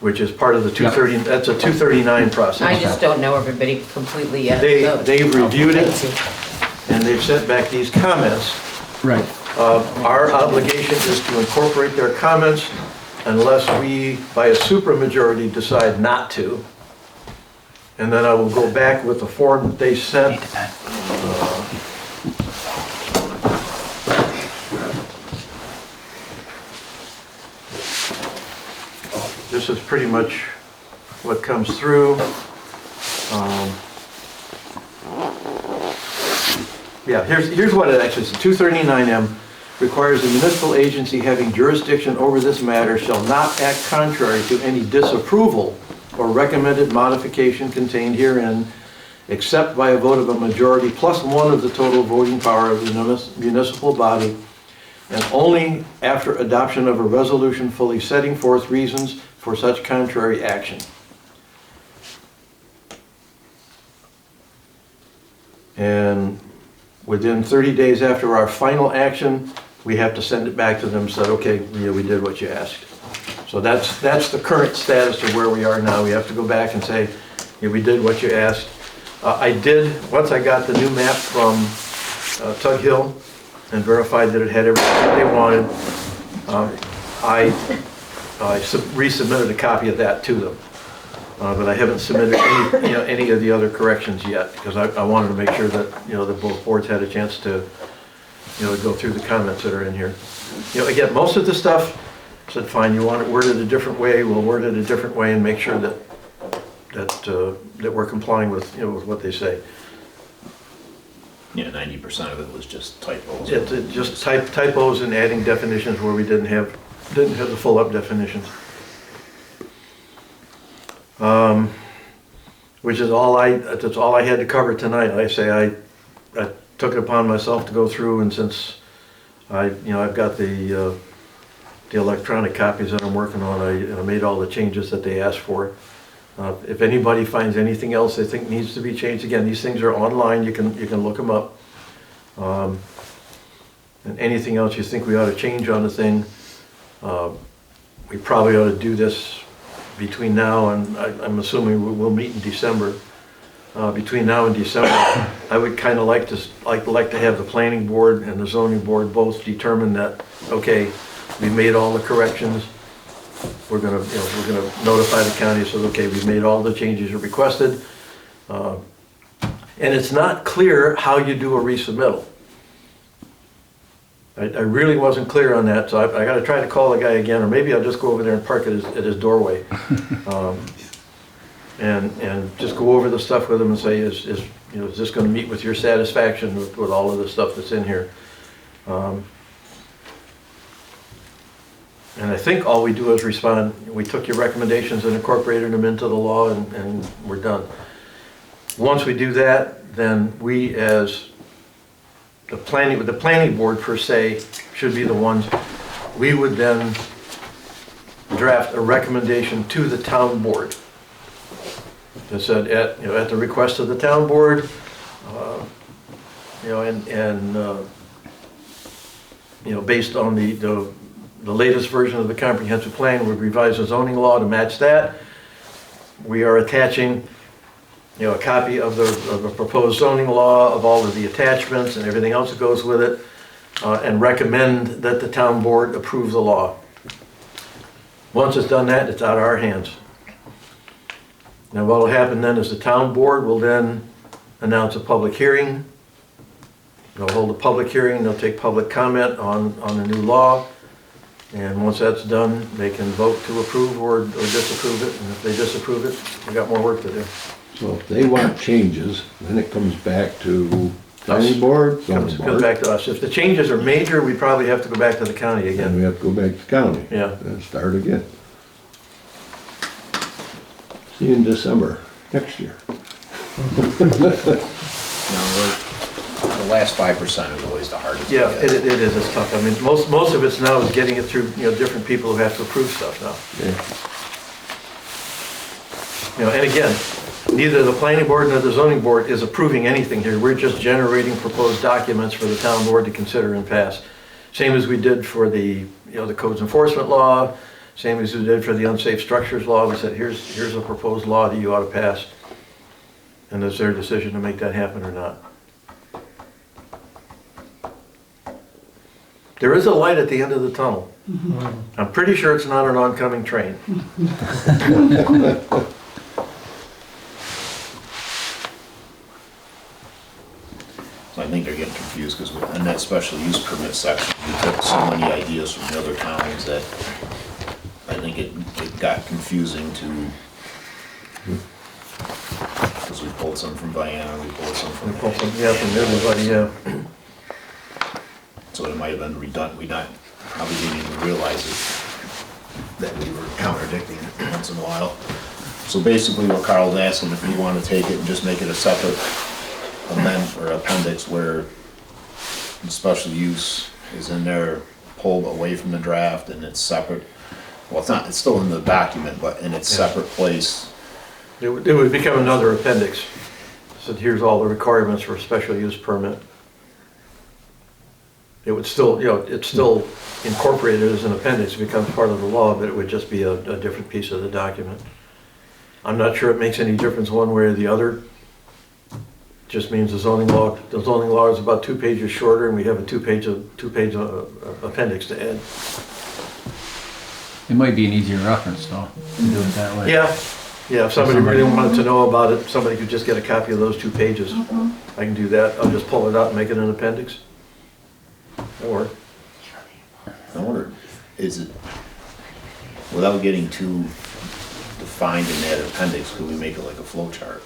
[SPEAKER 4] which is part of the 230, that's a 239 process.
[SPEAKER 6] I just don't know everybody completely yet. so-
[SPEAKER 4] They've reviewed it,
[SPEAKER 6] Thank you.
[SPEAKER 4] and they've sent back these comments.
[SPEAKER 5] Right.
[SPEAKER 4] Our obligation is to incorporate their comments unless we, by a supermajority, decide not to. And then I will go back with the form that they sent. This is pretty much what comes through. Yeah, here's what it actually says. 239M requires the municipal agency having jurisdiction over this matter shall not act contrary to any disapproval or recommended modification contained herein, except by a vote of a majority plus one of the total voting power of the municipal body, and only after adoption of a resolution fully setting forth reasons for such contrary action. And within 30 days after our final action, we have to send it back to them and say, okay, yeah, we did what you asked. So that's the current status of where we are now. We have to go back and say, yeah, we did what you asked. I did, once I got the new map from Tug Hill and verified that it had everything they wanted, I resubmitted a copy of that to them. But I haven't submitted any of the other corrections yet, because I wanted to make sure that, that both boards had a chance to, go through the comments that are in here. Again, most of the stuff said, fine, you want it worded a different way, we'll word it a different way and make sure that we're complying with, with what they say.
[SPEAKER 7] Yeah, 90% of it was just typos.
[SPEAKER 4] It just typos and adding definitions where we didn't have the full up definitions. Which is that's all I had to cover tonight. Like I say, I took it upon myself to go through, and since I've got the electronic copies that I'm working on, I made all the changes that they asked for. If anybody finds anything else they think needs to be changed, again, these things are online, you can look them up. And anything else you think we ought to change on the thing, we probably ought to do this between now and, I'm assuming we'll meet in December. Between now and December, I would kind of like to have the planning board and the zoning board both determine that, okay, we made all the corrections. We're gonna notify the county, so okay, we've made all the changes you requested. And it's not clear how you do a resubmittal. I really wasn't clear on that, so I gotta try to call the guy again, or maybe I'll just go over there and park at his doorway. And just go over the stuff with him and say, is this gonna meet with your satisfaction with all of the stuff that's in here? And I think all we do is respond, we took your recommendations and incorporated them into the law, and we're done. Once we do that, then we as the planning board per se should be the ones, we would then draft a recommendation to the town board that said at the request of the town board, based on the the latest version of the comprehensive plan would revise the zoning law to match that. We are attaching, a copy of the proposed zoning law, of all of the attachments and everything else that goes with it, and recommend that the town board approve the law. Once it's done that, it's out of our hands. Now what will happen then is the town board will then announce a public hearing. They'll hold a public hearing, they'll take public comment on the new law. And once that's done, they can vote to approve or disapprove it. And if they disapprove it, we got more work to do.
[SPEAKER 2] So if they want changes, then it comes back to planning board, zoning
[SPEAKER 4] Comes
[SPEAKER 2] board,
[SPEAKER 4] back to us. If the changes are major, we probably have to go back to the county
[SPEAKER 2] and
[SPEAKER 4] again.
[SPEAKER 2] we have to go back to county.
[SPEAKER 4] Yeah.
[SPEAKER 2] And start again. See you in December next year.
[SPEAKER 7] The last 5% is always the hardest. to
[SPEAKER 4] Yeah,
[SPEAKER 7] get.
[SPEAKER 4] it is, it's tough. I mean, most of it's now is getting it through, different people who have to approve stuff now.
[SPEAKER 2] Yeah.
[SPEAKER 4] And again, neither the planning board nor the zoning board is approving anything here. We're just generating proposed documents for the town board to consider and pass. Same as we did for the, the codes enforcement law, same as we did for the unsafe structures law. We said, here's a proposed law that you ought to pass. And it's their decision to make that happen or not. There is a light at the end of the tunnel. I'm pretty sure it's not an oncoming train.
[SPEAKER 7] So I think they're getting confused because in that special use permit section, we took so many ideas from the other towns that I think it got confusing to, because we pulled some from Vienna, we pulled some from.
[SPEAKER 4] Yeah, from everybody, yeah.
[SPEAKER 7] So it might have been redundant, probably didn't even realize it, that we were contradicting once in a while. So basically what Carl's asking, if we want to take it and just make it a separate amendment or appendix where the special use is in there, pulled away from the draft and it's separate. Well, it's still in the document, but in its separate place.
[SPEAKER 4] It would become another appendix. So here's all the requirements for a special use permit. It would still, it's still incorporated as an appendix, it becomes part of the law, but it would just be a different piece of the document. I'm not sure it makes any difference one way or the other. Just means the zoning law is about 2 pages shorter, and we have a two-page appendix to add.
[SPEAKER 5] It might be an easier reference though, to do it that way.
[SPEAKER 4] Yeah, if somebody really wanted to know about it, somebody could just get a copy of those 2 pages. I can do that, I'll just pull it out and make it an appendix. Or,
[SPEAKER 7] I wonder, is it, without getting too defined in that appendix, could we make it like a flow chart?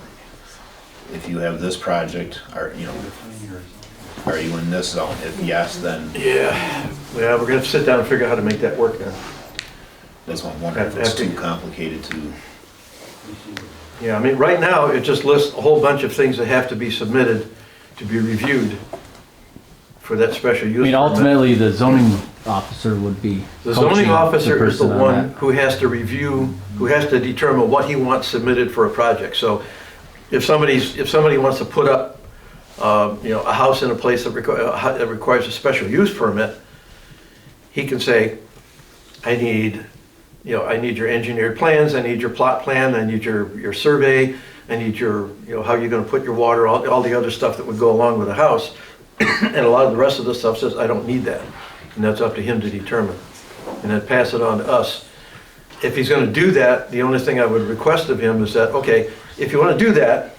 [SPEAKER 7] If you have this project, are you in this zone? If yes, then
[SPEAKER 4] yeah, we're gonna have to sit down and figure out how to make that work then.
[SPEAKER 7] that's what I'm wondering, if it's too complicated to.
[SPEAKER 4] Yeah, I mean, right now, it just lists a whole bunch of things that have to be submitted to be reviewed for that special use
[SPEAKER 5] I mean,
[SPEAKER 4] permit.
[SPEAKER 5] ultimately, the zoning officer would be
[SPEAKER 4] The
[SPEAKER 5] coaching
[SPEAKER 4] zoning officer is the
[SPEAKER 5] person on
[SPEAKER 4] one
[SPEAKER 5] that.
[SPEAKER 4] who has to review, who has to determine what he wants submitted for a project. So if somebody wants to put up, a house in a place that requires a special use permit, he can say, I need your engineered plans, I need your plot plan, I need your survey, I need your, how you're gonna put your water, all the other stuff that would go along with a house. And a lot of the rest of the stuff says, I don't need that. And that's up to him to determine. And then pass it on to us. If he's gonna do that, the only thing I would request of him is that, okay, if you wanna do that,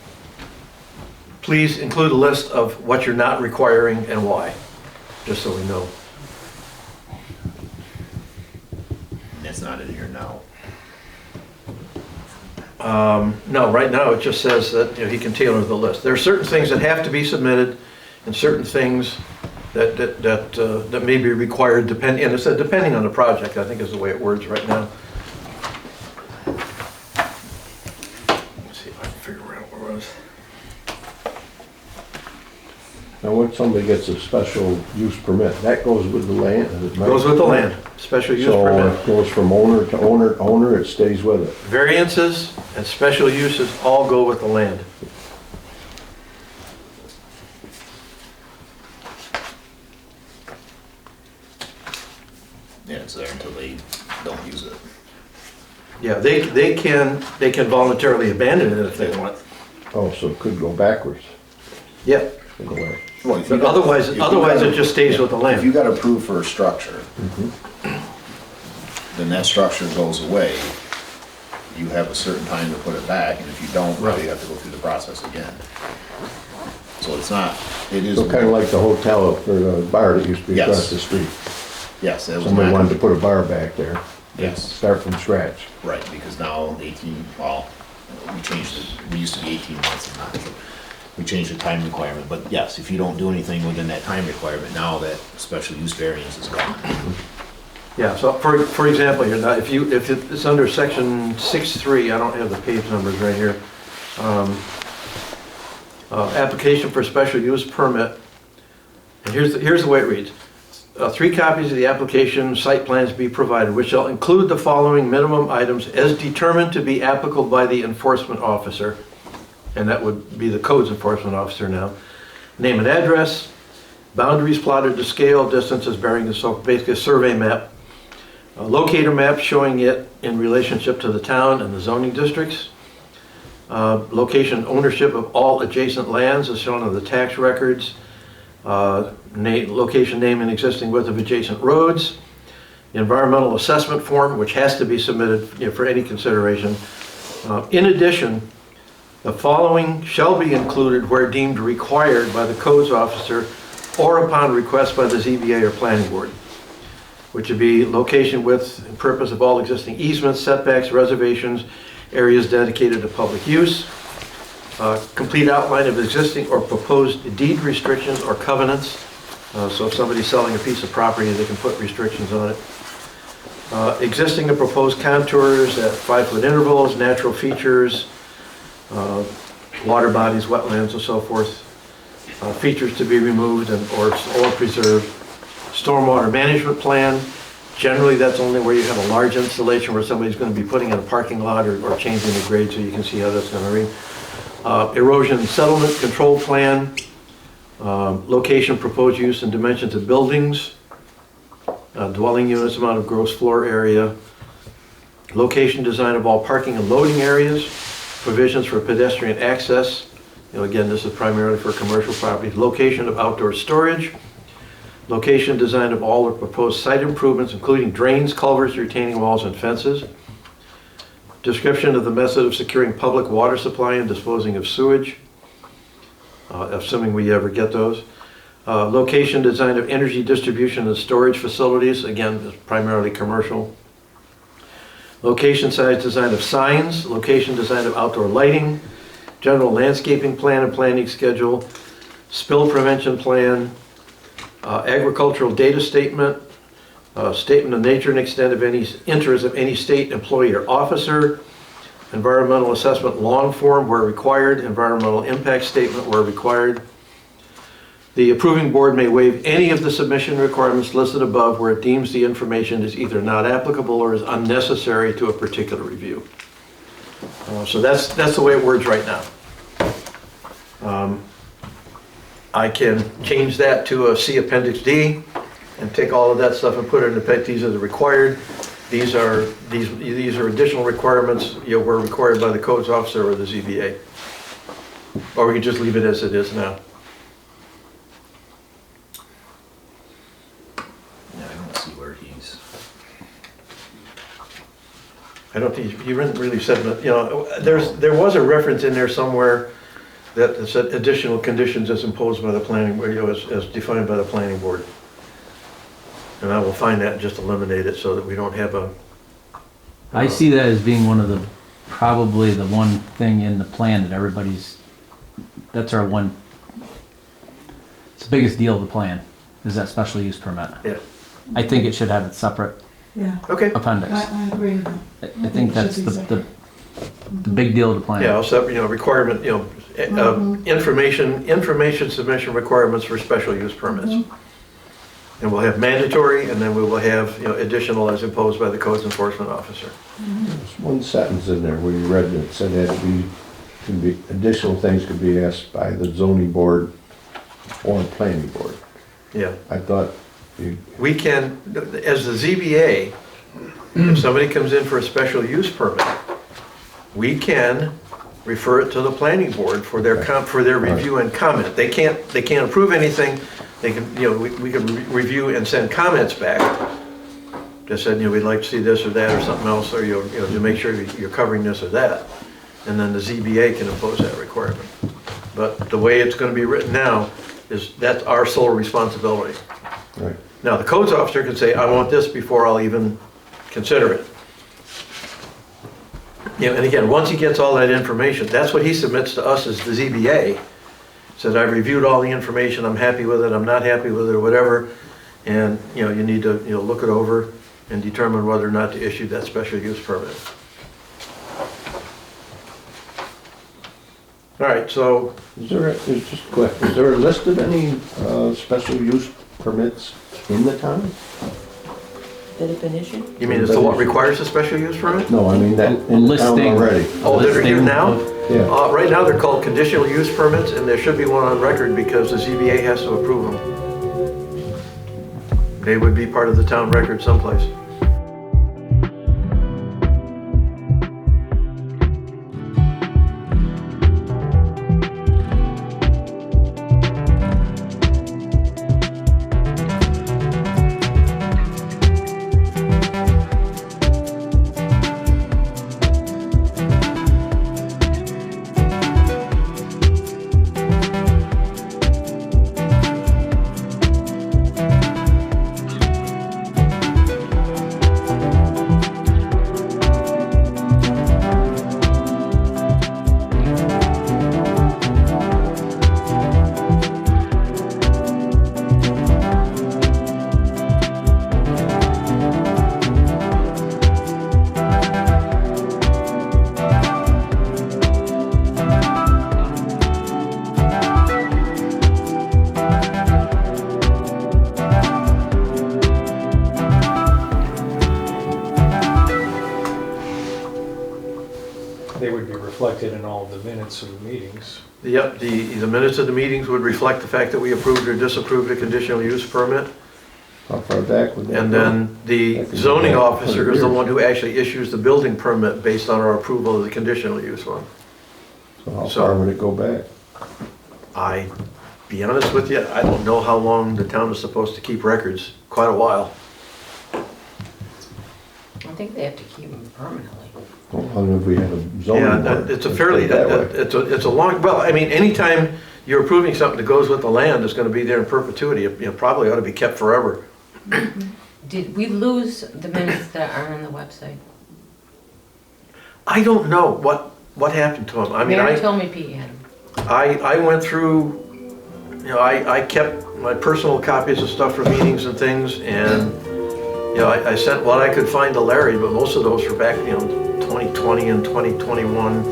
[SPEAKER 4] please include a list of what you're not requiring and why, just so we know.
[SPEAKER 7] It's not in here now.
[SPEAKER 4] No, right now it just says that he can tailor the list. There are certain things that have to be submitted and certain things that may be required depending, and it said depending on the project, I think is the way it words right now. Let's see if I can figure out where it was.
[SPEAKER 2] Now, when somebody gets a special use permit, that goes with the land?
[SPEAKER 4] Goes with the land, special use
[SPEAKER 2] So
[SPEAKER 4] permit.
[SPEAKER 2] it goes from owner to owner, it stays with it.
[SPEAKER 4] Variances and special uses all go with the land.
[SPEAKER 7] Yeah, it's there until they don't use it.
[SPEAKER 4] Yeah, they can voluntarily abandon it if they want.
[SPEAKER 2] Oh, so it could go backwards
[SPEAKER 4] Yeah,
[SPEAKER 2] in a way.
[SPEAKER 7] Well, if you
[SPEAKER 4] but
[SPEAKER 7] got-
[SPEAKER 4] otherwise
[SPEAKER 7] if you
[SPEAKER 4] it
[SPEAKER 7] got-
[SPEAKER 4] just stays with the
[SPEAKER 7] If you
[SPEAKER 4] land.
[SPEAKER 7] got approved for a structure, then that structure goes away. You have a certain time to put it back, and if you don't,
[SPEAKER 4] Right.
[SPEAKER 7] you have to go through the process again. So it's not, it is.
[SPEAKER 2] So kind of like the hotel or the bar that used to be
[SPEAKER 7] Yes.
[SPEAKER 2] across the street.
[SPEAKER 7] Yes, that was.
[SPEAKER 2] Somebody
[SPEAKER 7] not-
[SPEAKER 2] wanted to put a bar back there,
[SPEAKER 7] Yes,
[SPEAKER 2] start from scratch.
[SPEAKER 7] right, because now 18, well, we changed it, we used to be 18 months and not, we changed the time requirement, but yes, if you don't do anything within that time requirement, now that special use variance is gone.
[SPEAKER 4] Yeah, so for example, here, now, if it's under section 6.3, I don't have the page numbers right here. Application for special use permit, and here's the way it reads. 3 copies of the application site plans be provided, which shall include the following minimum items as determined to be applicable by the enforcement officer, and that would be the codes enforcement officer now. Name and address, boundaries plotted to scale, distances bearing the, so basically a survey map, a locator map showing it in relationship to the town and the zoning districts, location ownership of all adjacent lands as shown on the tax records, location, name, and existing width of adjacent roads, environmental assessment form, which has to be submitted, for any consideration. In addition, the following shall be included where deemed required by the codes officer or upon request by the ZBA or planning board, which would be location, width, and purpose of all existing easements, setbacks, reservations, areas dedicated to public use, complete outline of existing or proposed deed restrictions or covenants. So if somebody's selling a piece of property, they can put restrictions on it. Existing and proposed contours at 5-foot intervals, natural features, water bodies, wetlands, and so forth. Features to be removed or preserved. Stormwater management plan. Generally, that's only where you have a large installation where somebody's going to be putting in a parking lot or changing the grade, so you can see how that's going to read. Erosion and settlement control plan. Location, proposed use, and dimensions of buildings. Dwelling units, amount of gross floor area. Location, design of all parking and loading areas. Provisions for pedestrian access. Again, this is primarily for commercial properties. Location of outdoor storage. Location, design of all the proposed site improvements, including drains, culverts, retaining walls, and fences. Description of the method of securing public water supply and disposing of sewage, assuming we ever get those. Location, design of energy distribution and storage facilities, again, primarily commercial. Location, size, design of signs. Location, design of outdoor lighting. General landscaping plan and planning schedule. Spill prevention plan. Agricultural data statement, statement of nature and extent of any interest of any state employee or officer, environmental assessment long form where required, environmental impact statement where required. The approving board may waive any of the submission requirements listed above where it deems the information is either not applicable or is unnecessary to a particular review. So that's the way it words right now. I can change that to a C Appendix D and take all of that stuff and put it in effect. These are the required. These are additional requirements, were required by the codes officer or the ZBA. Or we can just leave it as it is now.
[SPEAKER 7] Yeah, I don't see where he's.
[SPEAKER 4] I don't think he really said that. There was a reference in there somewhere that said additional conditions as imposed by the planning, as defined by the planning board. And I will find that and just eliminate it so that we don't have a.
[SPEAKER 5] I see that as being probably the one thing in the plan that that's our one, it's the biggest deal of the plan, is that special use permit.
[SPEAKER 4] Yeah.
[SPEAKER 5] I think it should have a separate
[SPEAKER 9] Yeah,
[SPEAKER 4] Okay.
[SPEAKER 5] appendix.
[SPEAKER 9] I agree with that.
[SPEAKER 5] I think that's the big deal of the plan.
[SPEAKER 4] Yeah, also, requirement, information submission requirements for special use permits. And we'll have mandatory, and then we will have, additional as imposed by the codes enforcement officer.
[SPEAKER 2] There's one sentence in there where you read it, said that additional things could be asked by the zoning board or planning board.
[SPEAKER 4] Yeah,
[SPEAKER 2] I thought
[SPEAKER 4] we can, as the ZBA, if somebody comes in for a special use permit, we can refer it to the planning board for their for their review and comment. They can't approve anything. They can, you know, we can review and send comments back. Just said, you know, we'd like to see this or that or something else, or, you know, to make sure you're covering this or that. And then the ZBA can impose that requirement. But the way it's gonna be written now is that's our sole responsibility.
[SPEAKER 2] Right.
[SPEAKER 4] Now, the codes officer can say, I want this before I'll even consider it. You know, and again, once he gets all that information, that's what he submits to us as the ZBA. Says, I've reviewed all the information, I'm happy with it, I'm not happy with it, or whatever. And, you know, you need to, you know, look it over and determine whether or not to issue that special use permit. All right, so,
[SPEAKER 2] Is just quick, is there a list of any special use permits in the town?
[SPEAKER 8] That have been issued?
[SPEAKER 4] you mean, is the what requires a special use permit?
[SPEAKER 2] No, I mean that in the town
[SPEAKER 5] Listing.
[SPEAKER 2] already.
[SPEAKER 4] Oh, they're here
[SPEAKER 5] Listing
[SPEAKER 4] now?
[SPEAKER 5] of-
[SPEAKER 2] Yeah.
[SPEAKER 4] Right now, they're called conditional use permits, and there should be one on record because the ZBA has to approve them. They would be part of the town record someplace.
[SPEAKER 3] They would be reflected in all the minutes of the meetings.
[SPEAKER 4] Yep, the minutes of the meetings would reflect the fact that we approved or disapproved a conditional use permit.
[SPEAKER 2] How far back would that
[SPEAKER 4] And
[SPEAKER 2] go?
[SPEAKER 4] then the zoning officer is the one who actually issues the building permit based on our approval of the conditional use one.
[SPEAKER 2] So how far would it go back?
[SPEAKER 4] Be honest with you, I don't know how long the town is supposed to keep records, quite a while.
[SPEAKER 6] I think they have to keep them permanently.
[SPEAKER 2] Well, how if we had a zoning
[SPEAKER 4] Yeah,
[SPEAKER 2] board?
[SPEAKER 4] it's a
[SPEAKER 2] Let's
[SPEAKER 4] fairly,
[SPEAKER 2] put it that way.
[SPEAKER 4] it's a long, well, I mean, anytime you're approving something that goes with the land, it's gonna be there in perpetuity. It probably ought to be kept forever.
[SPEAKER 6] Did we lose the minutes that are on the website?
[SPEAKER 4] I don't know what happened to them. I mean,
[SPEAKER 6] Mary told me Pete had them.
[SPEAKER 4] I went through, you know, I kept my personal copies of stuff from meetings and things, and, you know, I sent what I could find to Larry, but most of those were back, you know, 2020 and 2021.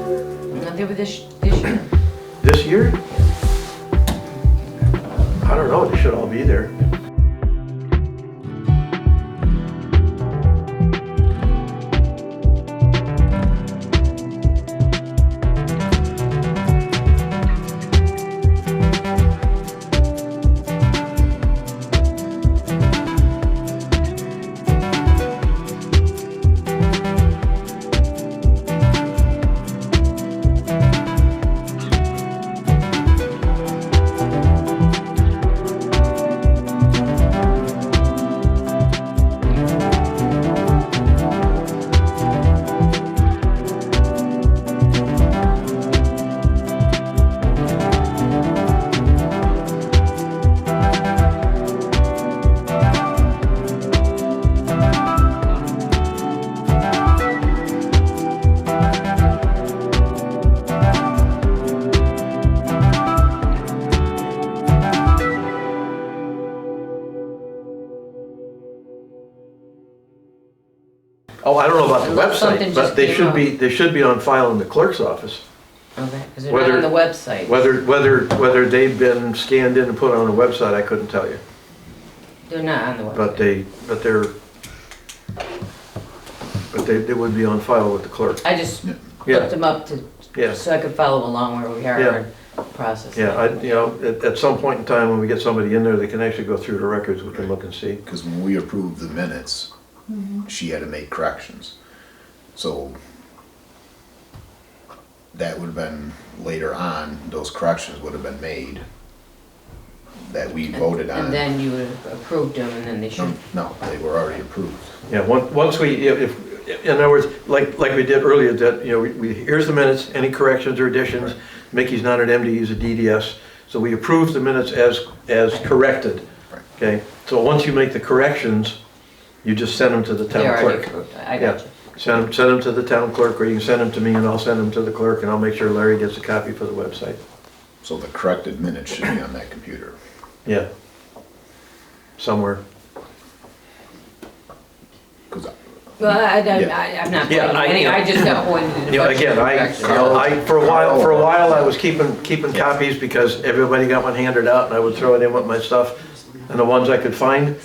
[SPEAKER 6] No, they were this year.
[SPEAKER 4] This year? I don't know, they should all be there. Oh, I don't know about the
[SPEAKER 6] Unless something
[SPEAKER 4] website, but
[SPEAKER 6] just
[SPEAKER 4] they
[SPEAKER 6] came
[SPEAKER 4] should be on file in the clerk's office.
[SPEAKER 6] Okay, because they're not on the website.
[SPEAKER 4] Whether they've been scanned in and put on the website, I couldn't tell you.
[SPEAKER 6] They're not on the website.
[SPEAKER 4] But they would be on file with the clerk.
[SPEAKER 6] I just
[SPEAKER 4] Yeah.
[SPEAKER 6] looked them up to,
[SPEAKER 4] Yeah.
[SPEAKER 6] so I could follow along where we are.
[SPEAKER 4] Yeah.
[SPEAKER 6] and process.
[SPEAKER 4] Yeah, at some point in time, when we get somebody in there, they can actually go through the records, we can look and see.
[SPEAKER 7] Because when we approved the minutes, she had to make corrections. So that would have been later on, those corrections would have been made that we voted on.
[SPEAKER 6] And then you would have approved them, and then they should.
[SPEAKER 7] No, they were already approved.
[SPEAKER 4] Yeah, once we, if, in other words, like we did earlier, that, here's the minutes, any corrections or additions. Mickey's not an MD, he's a DDS, so we approve the minutes as corrected.
[SPEAKER 7] Right.
[SPEAKER 4] Okay, so once you make the corrections, you just send them to the town
[SPEAKER 6] They're already
[SPEAKER 4] clerk.
[SPEAKER 6] approved. I got you.
[SPEAKER 4] Send them to the town clerk, or you can send them to me and I'll send them to the clerk, and I'll make sure Larry gets a copy for the website.
[SPEAKER 7] So the corrected minutes should be on that computer.
[SPEAKER 4] Yeah. Somewhere.
[SPEAKER 7] 'Cause
[SPEAKER 6] Well, I'm not
[SPEAKER 4] Yeah,
[SPEAKER 6] blaming any, I just got one.
[SPEAKER 4] Again, for a while, I was keeping copies because everybody got one handed out, and I would throw it in with my stuff. And the ones I could find,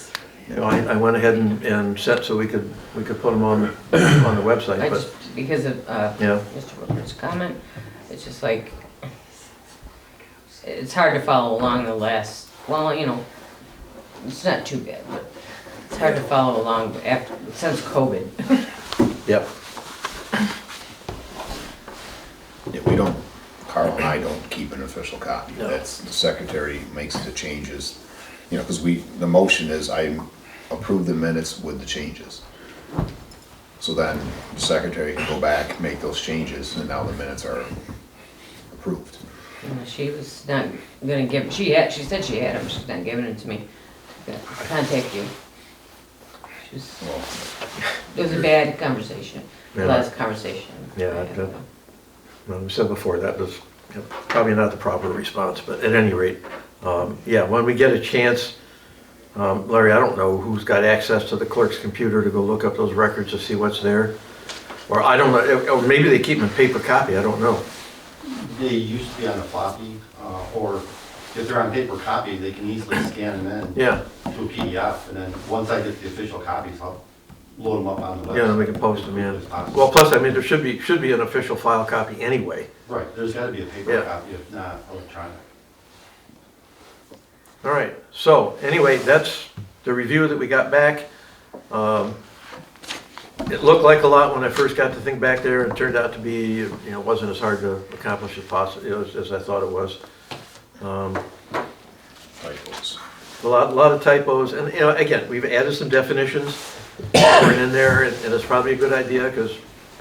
[SPEAKER 4] I went ahead and sent so we could put them on the website,
[SPEAKER 6] I
[SPEAKER 4] but,
[SPEAKER 6] just, because of,
[SPEAKER 4] yeah.
[SPEAKER 6] Mr. Wilker's comment, it's just like, it's hard to follow along the last, well, it's not too bad, but it's hard to follow along since COVID.
[SPEAKER 4] Yep.
[SPEAKER 7] Yeah, we don't, Carl and I don't keep an official copy.
[SPEAKER 4] No.
[SPEAKER 7] That's, the secretary makes the changes. Because the motion is I approve the minutes with the changes. So then the secretary can go back, make those changes, and now the minutes are approved.
[SPEAKER 6] She was not gonna give, she said she had them, she's not giving them to me. Contact you.
[SPEAKER 7] Well,
[SPEAKER 6] It was a bad conversation,
[SPEAKER 4] Yeah.
[SPEAKER 6] last conversation.
[SPEAKER 4] Yeah, well, we said before, that was probably not the proper response, but at any rate, yeah, when we get a chance, Larry, I don't know who's got access to the clerk's computer to go look up those records to see what's there. Or I don't know, or maybe they keep them in paper copy, I don't know.
[SPEAKER 10] They used to be on a floppy, or if they're on paper copy, they can easily scan them in
[SPEAKER 4] Yeah,
[SPEAKER 10] to a PDF, and then once I get the official copies, I'll load them up on the website.
[SPEAKER 4] yeah, then we can post them in.
[SPEAKER 10] As possible.
[SPEAKER 4] Well, plus, I mean, there should be an official file copy anyway.
[SPEAKER 10] Right, there's gotta be a paper
[SPEAKER 4] Yeah.
[SPEAKER 10] copy, if not electronic.
[SPEAKER 4] All right, so anyway, that's the review that we got back. It looked like a lot when I first got the thing back there, and it turned out to be, it wasn't as hard to accomplish as possible, as I thought it was.
[SPEAKER 7] typos.
[SPEAKER 4] A lot of typos, and, again, we've added some definitions right in there, and it's probably a good idea, because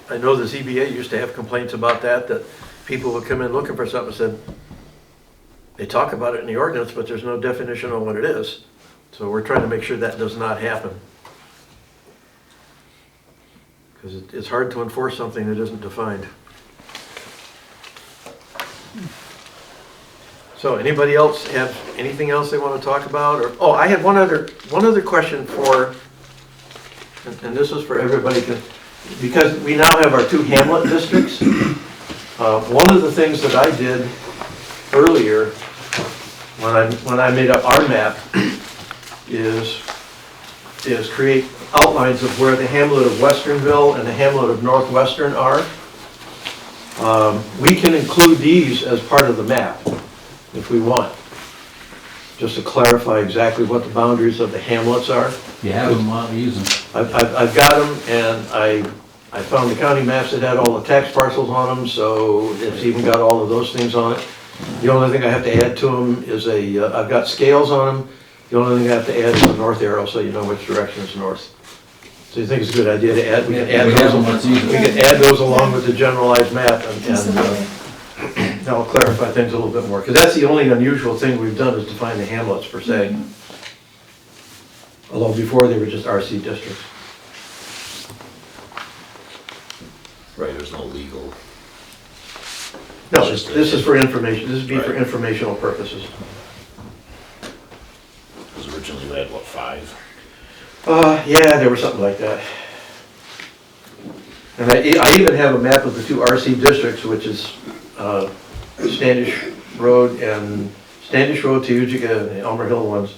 [SPEAKER 4] I know the ZBA used to have complaints about that people would come in looking for something and said, they talk about it in the ordinance, but there's no definition on what it is. So we're trying to make sure that does not happen. Because it's hard to enforce something that isn't defined. So anybody else have anything else they want to talk about? Or I had one other question for, and this is for everybody, because we now have our 2 hamlet districts. One of the things that I did earlier, when I made up our map, is create outlines of where the hamlet of Westernville and the hamlet of Northwestern are. We can include these as part of the map if we want, just to clarify exactly what the boundaries of the hamlets are.
[SPEAKER 5] You have them, why don't we use them?
[SPEAKER 4] I've got them, and I found the county maps that had all the tax parcels on them, so it's even got all of those things on it. The only thing I have to add to them is I've got scales on them. The only thing I have to add is the north arrow, so you know which direction is north. So you think it's a good idea to add? We can add
[SPEAKER 5] We have them,
[SPEAKER 4] those.
[SPEAKER 5] let's use them.
[SPEAKER 4] We can add those along with the generalized map, and that'll clarify things a little bit more. Because that's the only unusual thing we've done is define the hamlets per se. Although before they were just RC districts.
[SPEAKER 7] Right, there's no legal.
[SPEAKER 4] No, this is for information. This would be for informational purposes.
[SPEAKER 7] Because originally we had, what, 5?
[SPEAKER 4] Yeah, there was something like that. And I even have a map of the 2 RC districts, which is Standish Road to Utica, and the Elmer Hill ones.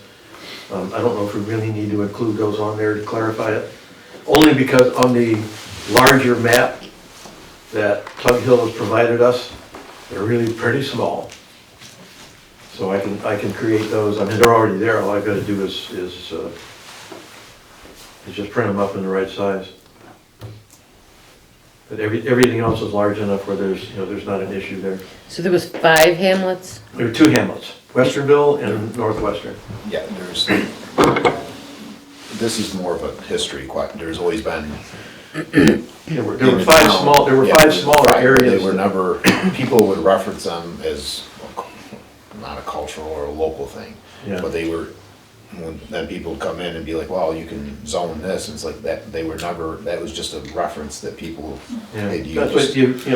[SPEAKER 4] I don't know if we really need to include those on there to clarify it. Only because on the larger map that Tug Hill has provided us, they're really pretty small. So I can create those. I mean, they're already there. All I've got to do is just print them up in the right size. But everything else is large enough where there's not an issue there.
[SPEAKER 6] So there was 5 hamlets?
[SPEAKER 4] There are 2 hamlets, Westernville and Northwestern.
[SPEAKER 7] Yeah, this is more of a history question. There's always been.
[SPEAKER 4] There were 5 smaller areas.
[SPEAKER 7] They were never, people would reference them as not a cultural or a local thing.
[SPEAKER 4] Yeah.
[SPEAKER 7] But they were, then people would come in and be like, well, you can zone this, and it's like that, they were never, that was just a reference that people
[SPEAKER 4] Yeah,
[SPEAKER 7] had
[SPEAKER 4] that's what
[SPEAKER 7] used.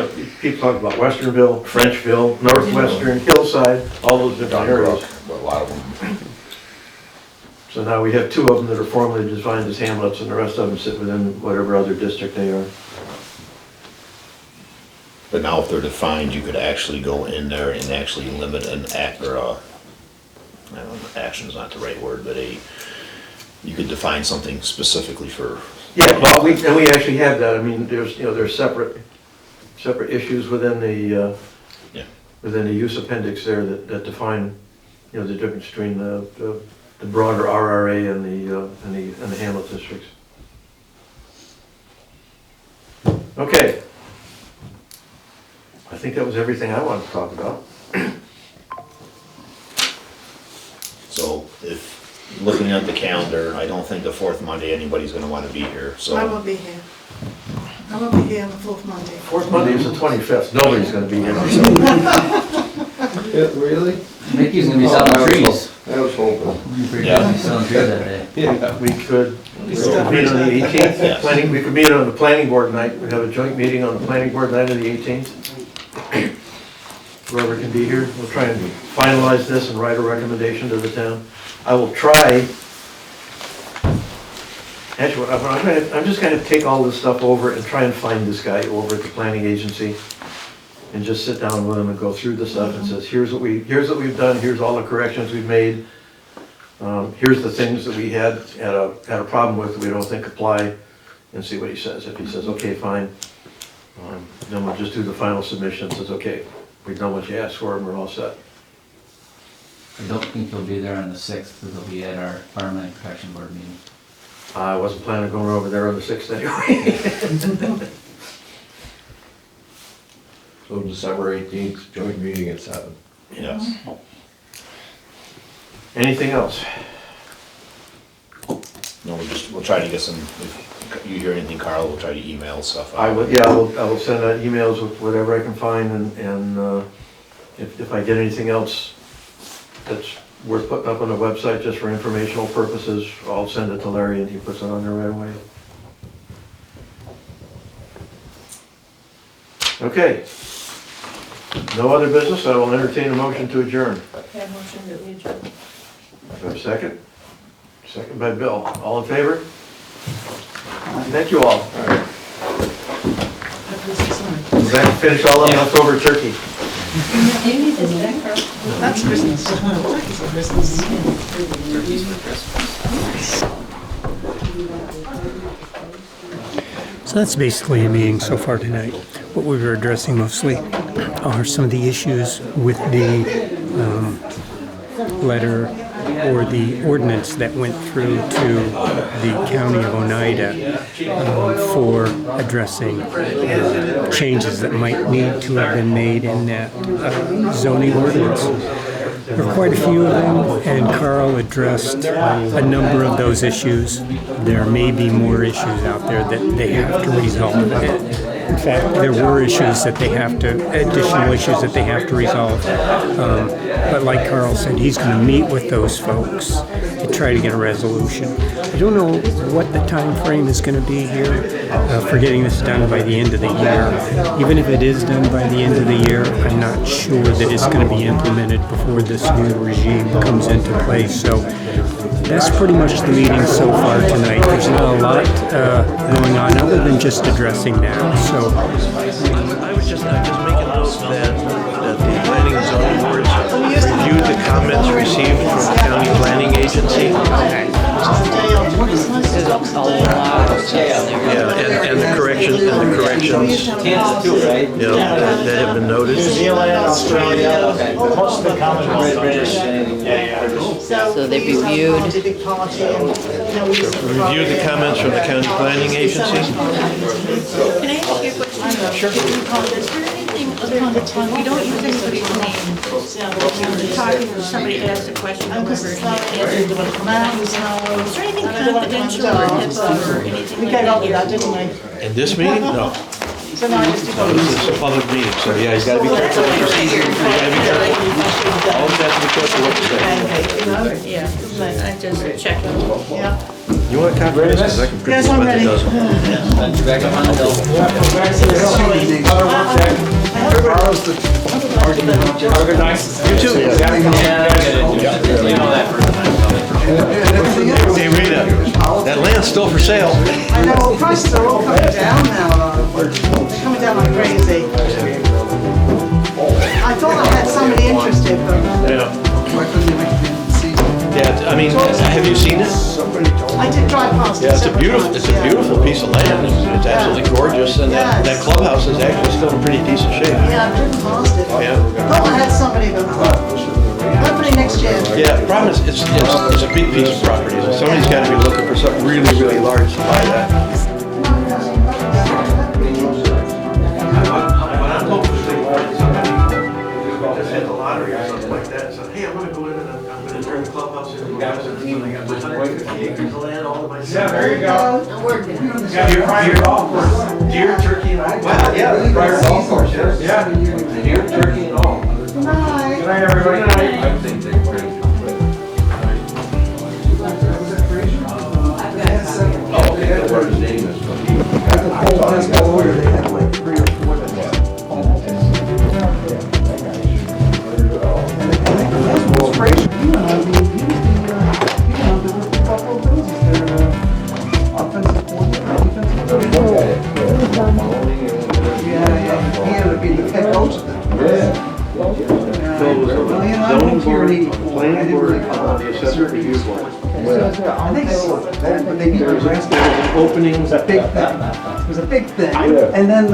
[SPEAKER 4] people talk about Westernville, Frenchville, Northwestern, Hillside, all those different areas.
[SPEAKER 7] Dunbrook, but a lot of them.
[SPEAKER 4] So now we have 2 of them that are formally defined as hamlets, and the rest of them sit within whatever other district they are.
[SPEAKER 7] But now if they're defined, you could actually go in there and actually limit an act, or I don't know, action's not the right word, but you could define something specifically for.
[SPEAKER 4] Yeah, well, we actually have that. I mean, there's separate issues within the use appendix there that define, the difference between the broader RRA and the hamlet districts. Okay. I think that was everything I wanted to talk about.
[SPEAKER 7] So if, looking at the calendar, I don't think the 4th Monday anybody's gonna wanna be here, so.
[SPEAKER 9] I won't be here. I won't be here on the 4th Monday.
[SPEAKER 4] 4th Monday is the 25th. Nobody's gonna be here.
[SPEAKER 2] Yeah, really?
[SPEAKER 5] Mickey's gonna be selling trees.
[SPEAKER 2] I was hoping.
[SPEAKER 7] Yeah.
[SPEAKER 5] Selling trees that day.
[SPEAKER 2] Yeah.
[SPEAKER 4] We could meet on the 18th.
[SPEAKER 7] Yes.
[SPEAKER 4] We could meet on the planning board night. We have a joint meeting on the planning board night of the 18th. Whoever can be here, we'll try and finalize this and write a recommendation to the town. I will try, actually, I'm just gonna take all this stuff over and try and find this guy over at the planning agency and just sit down with him and go through the stuff and says, here's what we've done, here's all the corrections we've made. Here's the things that we had a problem with, we don't think apply, and see what he says. If he says, okay, fine, then we'll just do the final submission, says, okay, we've done what you asked for and we're all set.
[SPEAKER 5] I don't think he'll be there on the 6th, because he'll be at our Farmland Protection Board meeting.
[SPEAKER 4] I wasn't planning on going over there on the 6th anyway.
[SPEAKER 2] So December 18th, joint meeting at 7.
[SPEAKER 7] Yes.
[SPEAKER 4] Anything else?
[SPEAKER 7] No, we'll try to get some, if you hear anything, Carl, we'll try to email stuff out.
[SPEAKER 4] I will send out emails with whatever I can find, and if I get anything else that's worth putting up on the website just for informational purposes, I'll send it to Larry and he puts it on there right away. Okay. No other business, I will entertain a motion to adjourn.
[SPEAKER 8] Yeah, motion that we adjourn.
[SPEAKER 4] Do I have a second? Second by Bill. All in favor? Thank you all. Does that finish all of leftover turkey?
[SPEAKER 9] That's Christmas. Turkey's for Christmas.
[SPEAKER 11] So that's basically a meeting so far tonight. What we were addressing mostly are some of the issues with the letter or the ordinance that went through to the county of Oneida for addressing changes that might need to have been made in that zoning ordinance. There were quite a few of them, and Carl addressed a number of those issues. There may be more issues out there that they have to resolve. In fact, there were issues that they have to, additional issues that they have to resolve. But like Carl said, he's going to meet with those folks to try to get a resolution. I don't know what the time frame is going to be here for getting this done by the end of the year. Even if it is done by the end of the year, I'm not sure that it's going to be implemented before this new regime comes into place. So that's pretty much the meeting so far tonight. There's not a lot going on other than just addressing that. So
[SPEAKER 4] I would just make a note that the planning and zoning boards reviewed the comments received from the county planning agency.
[SPEAKER 6] There's a lot of stuff there.
[SPEAKER 4] Yeah, and the corrections objections,
[SPEAKER 9] Kansas too, right?
[SPEAKER 4] that have been noted.
[SPEAKER 5] New Zealand, Australia, most of the Commonwealth countries.
[SPEAKER 6] So they reviewed.
[SPEAKER 4] Reviewed the comments from the county planning agency.
[SPEAKER 9] Can I ask you a question? Sure. Is there anything upon the tongue, we don't use anybody's name. We're talking, somebody asked a question, whoever, is there anything confidential or HIPAA or anything like that?
[SPEAKER 4] In this meeting? No. This is a public meeting, so yeah, you gotta be careful what you say. You gotta be careful. Always have to be careful what you say.
[SPEAKER 9] Yeah, but I just checking. Yeah.
[SPEAKER 4] You want a copy of this? Because I can print
[SPEAKER 9] Yes,
[SPEAKER 4] this,
[SPEAKER 9] I'm
[SPEAKER 4] but it
[SPEAKER 9] ready.
[SPEAKER 4] doesn't. You too. Hey Rita, that land's still for sale.
[SPEAKER 9] I know, prices are all coming down now, they're coming down like crazy. I thought I had somebody interested, but
[SPEAKER 4] Yeah, I mean, have you seen it?
[SPEAKER 9] I did drive past it.
[SPEAKER 4] Yeah, it's a
[SPEAKER 9] several
[SPEAKER 4] beautiful,
[SPEAKER 9] times,
[SPEAKER 4] it's a
[SPEAKER 9] yeah.
[SPEAKER 4] beautiful piece of land. It's absolutely gorgeous, and that clubhouse is actually still in pretty decent shape.
[SPEAKER 9] Yeah, I've driven past it.
[SPEAKER 4] Yeah.
[SPEAKER 9] Thought I had somebody, but hopefully next year.
[SPEAKER 4] Yeah, the problem is, it's a big piece of property, so somebody's gotta be looking for something really, really large to buy that. Just hit the lottery or something like that, and said, hey, I'm gonna go in and I'm gonna turn the clubhouse into a house, and I got 150 acres of land all to myself.
[SPEAKER 5] Yeah, there you go. Yeah, your prior golf course.
[SPEAKER 4] Deer, turkey, and all. Wow, yeah, the prior golf course, yes.
[SPEAKER 5] Yeah.
[SPEAKER 4] Deer, turkey, and all.
[SPEAKER 5] Good night, everybody.
[SPEAKER 2] I think they're pretty. Oh, okay, what his name is.
[SPEAKER 4] Zoning board, planning board, the assessor review board. There was an opening.
[SPEAKER 12] It was a big thing. It was a big thing. And then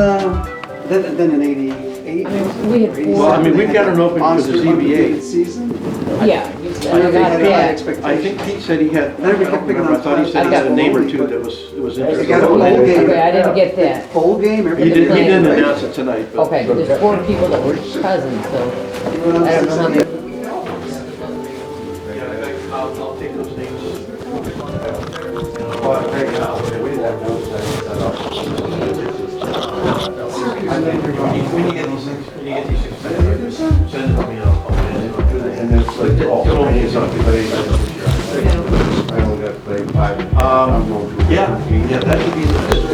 [SPEAKER 12] in '88.
[SPEAKER 6] We had
[SPEAKER 4] Well, I mean, we've got an opening for the ZBA.
[SPEAKER 12] Season.
[SPEAKER 6] Yeah.
[SPEAKER 4] I think Pete said he had, I thought he said he had a name or two that was interested.
[SPEAKER 12] You got a full game.
[SPEAKER 6] Okay, I didn't get that.
[SPEAKER 12] Full game.
[SPEAKER 4] He didn't announce it tonight, but.
[SPEAKER 6] Okay, there's 4 people that were present, so I don't know how many.
[SPEAKER 4] I'll take those names. When you get these things, send them to me, I'll do that.
[SPEAKER 2] And it's like, I only got to play 5.
[SPEAKER 4] Yeah, that should be in the list.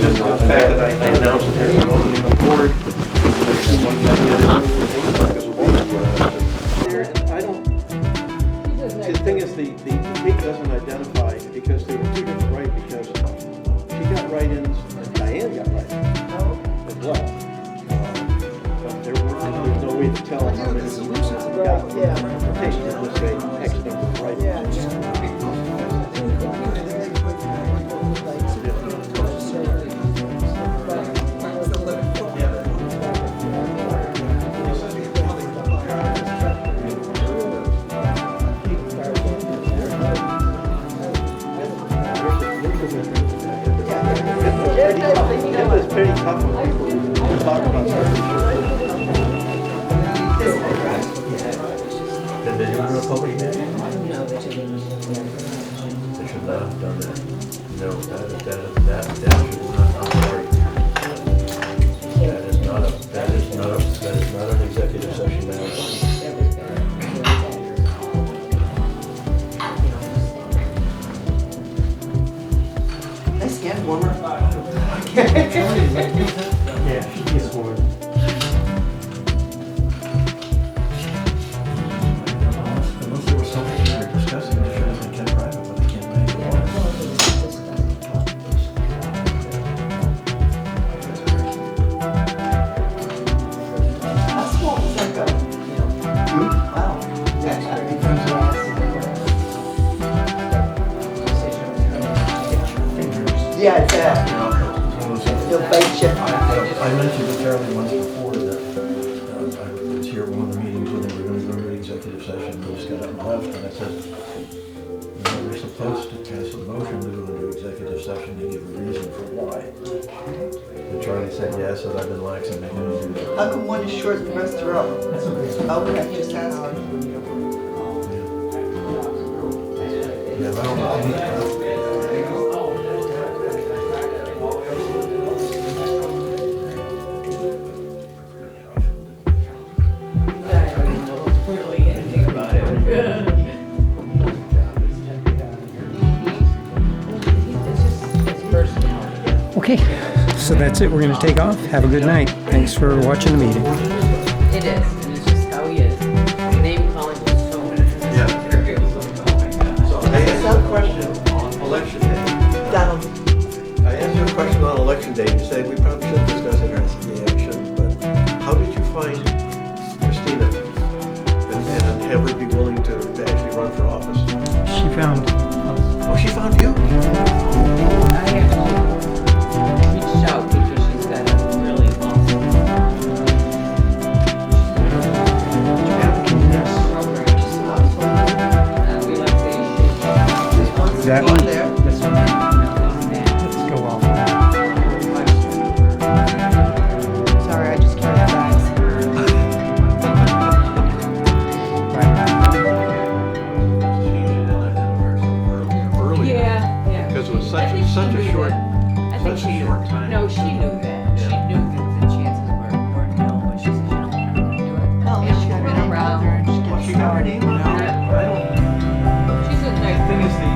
[SPEAKER 4] Just the fact that I announced it as an opening of the board. I don't, the thing is, the Pete doesn't identify because there were 2 different right, because she got write-ins and Diane got write-ins as well. But there was no way to tell how many got. Okay, it was say X number of write-ins. It's pretty tough when people talk about certain Did they do it in a public hearing?
[SPEAKER 6] No, they didn't.
[SPEAKER 4] They should not have done that. No, that should not, I'm sorry. That is not an executive session now.
[SPEAKER 9] Let's get warmer.
[SPEAKER 12] Yeah, she's one.
[SPEAKER 4] Unless there was something they were discussing, it should have been kept private, but they can't make it.
[SPEAKER 9] That's what was like a, wow.
[SPEAKER 8] Yeah, it's that. They'll bite you.
[SPEAKER 4] I mentioned to Charlie once before that I was here at one of the meetings when they were going to go to executive session, we just got up and left, and I said, you know, we're supposed to pass a motion to go into executive session to give a reason for why. And Charlie said yes, and I've been laxing, they didn't do that.
[SPEAKER 8] How come one is short and the rest are up? Okay, just asking.
[SPEAKER 4] Yeah, I don't know.
[SPEAKER 11] Okay, so that's it. We're going to take off. Have a good night. Thanks for watching the meeting.
[SPEAKER 6] It is, and it's just how he is. Name calling is so.
[SPEAKER 4] Yeah. So I asked you a question on election day.
[SPEAKER 8] Donald.
[SPEAKER 4] I asked you a question on election day, and you said we probably shouldn't discuss it, and I said, yeah, we shouldn't, but how did you find Christina and have her be willing to actually run for office?
[SPEAKER 11] She found us.
[SPEAKER 4] Oh, she found you?
[SPEAKER 6] I actually reached out because she's got a really awesome relaxation.
[SPEAKER 11] Is that
[SPEAKER 8] One
[SPEAKER 11] one?
[SPEAKER 8] there.
[SPEAKER 11] This one? Let's go off.
[SPEAKER 8] Sorry, I just carried bags.
[SPEAKER 4] Early.
[SPEAKER 9] Yeah.
[SPEAKER 4] Because it was such a short, time.
[SPEAKER 9] No, she knew that. She knew that the chances were nil, but she said she don't want to do it.
[SPEAKER 8] Oh,
[SPEAKER 9] And
[SPEAKER 8] she got her
[SPEAKER 9] went
[SPEAKER 8] name out there and she
[SPEAKER 4] Well,
[SPEAKER 8] gets
[SPEAKER 4] she got her name out there. I don't,
[SPEAKER 9] She's a
[SPEAKER 4] the
[SPEAKER 9] nice
[SPEAKER 4] thing is, the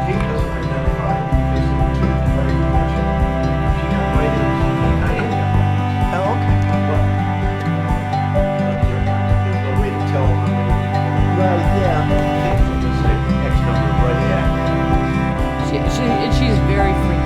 [SPEAKER 4] tape doesn't identify because of the two very person. She got right in, I didn't get
[SPEAKER 8] Oh, okay.
[SPEAKER 4] there's no way to tell how many people.
[SPEAKER 8] Right, yeah.
[SPEAKER 4] X number right there.
[SPEAKER 9] she's very free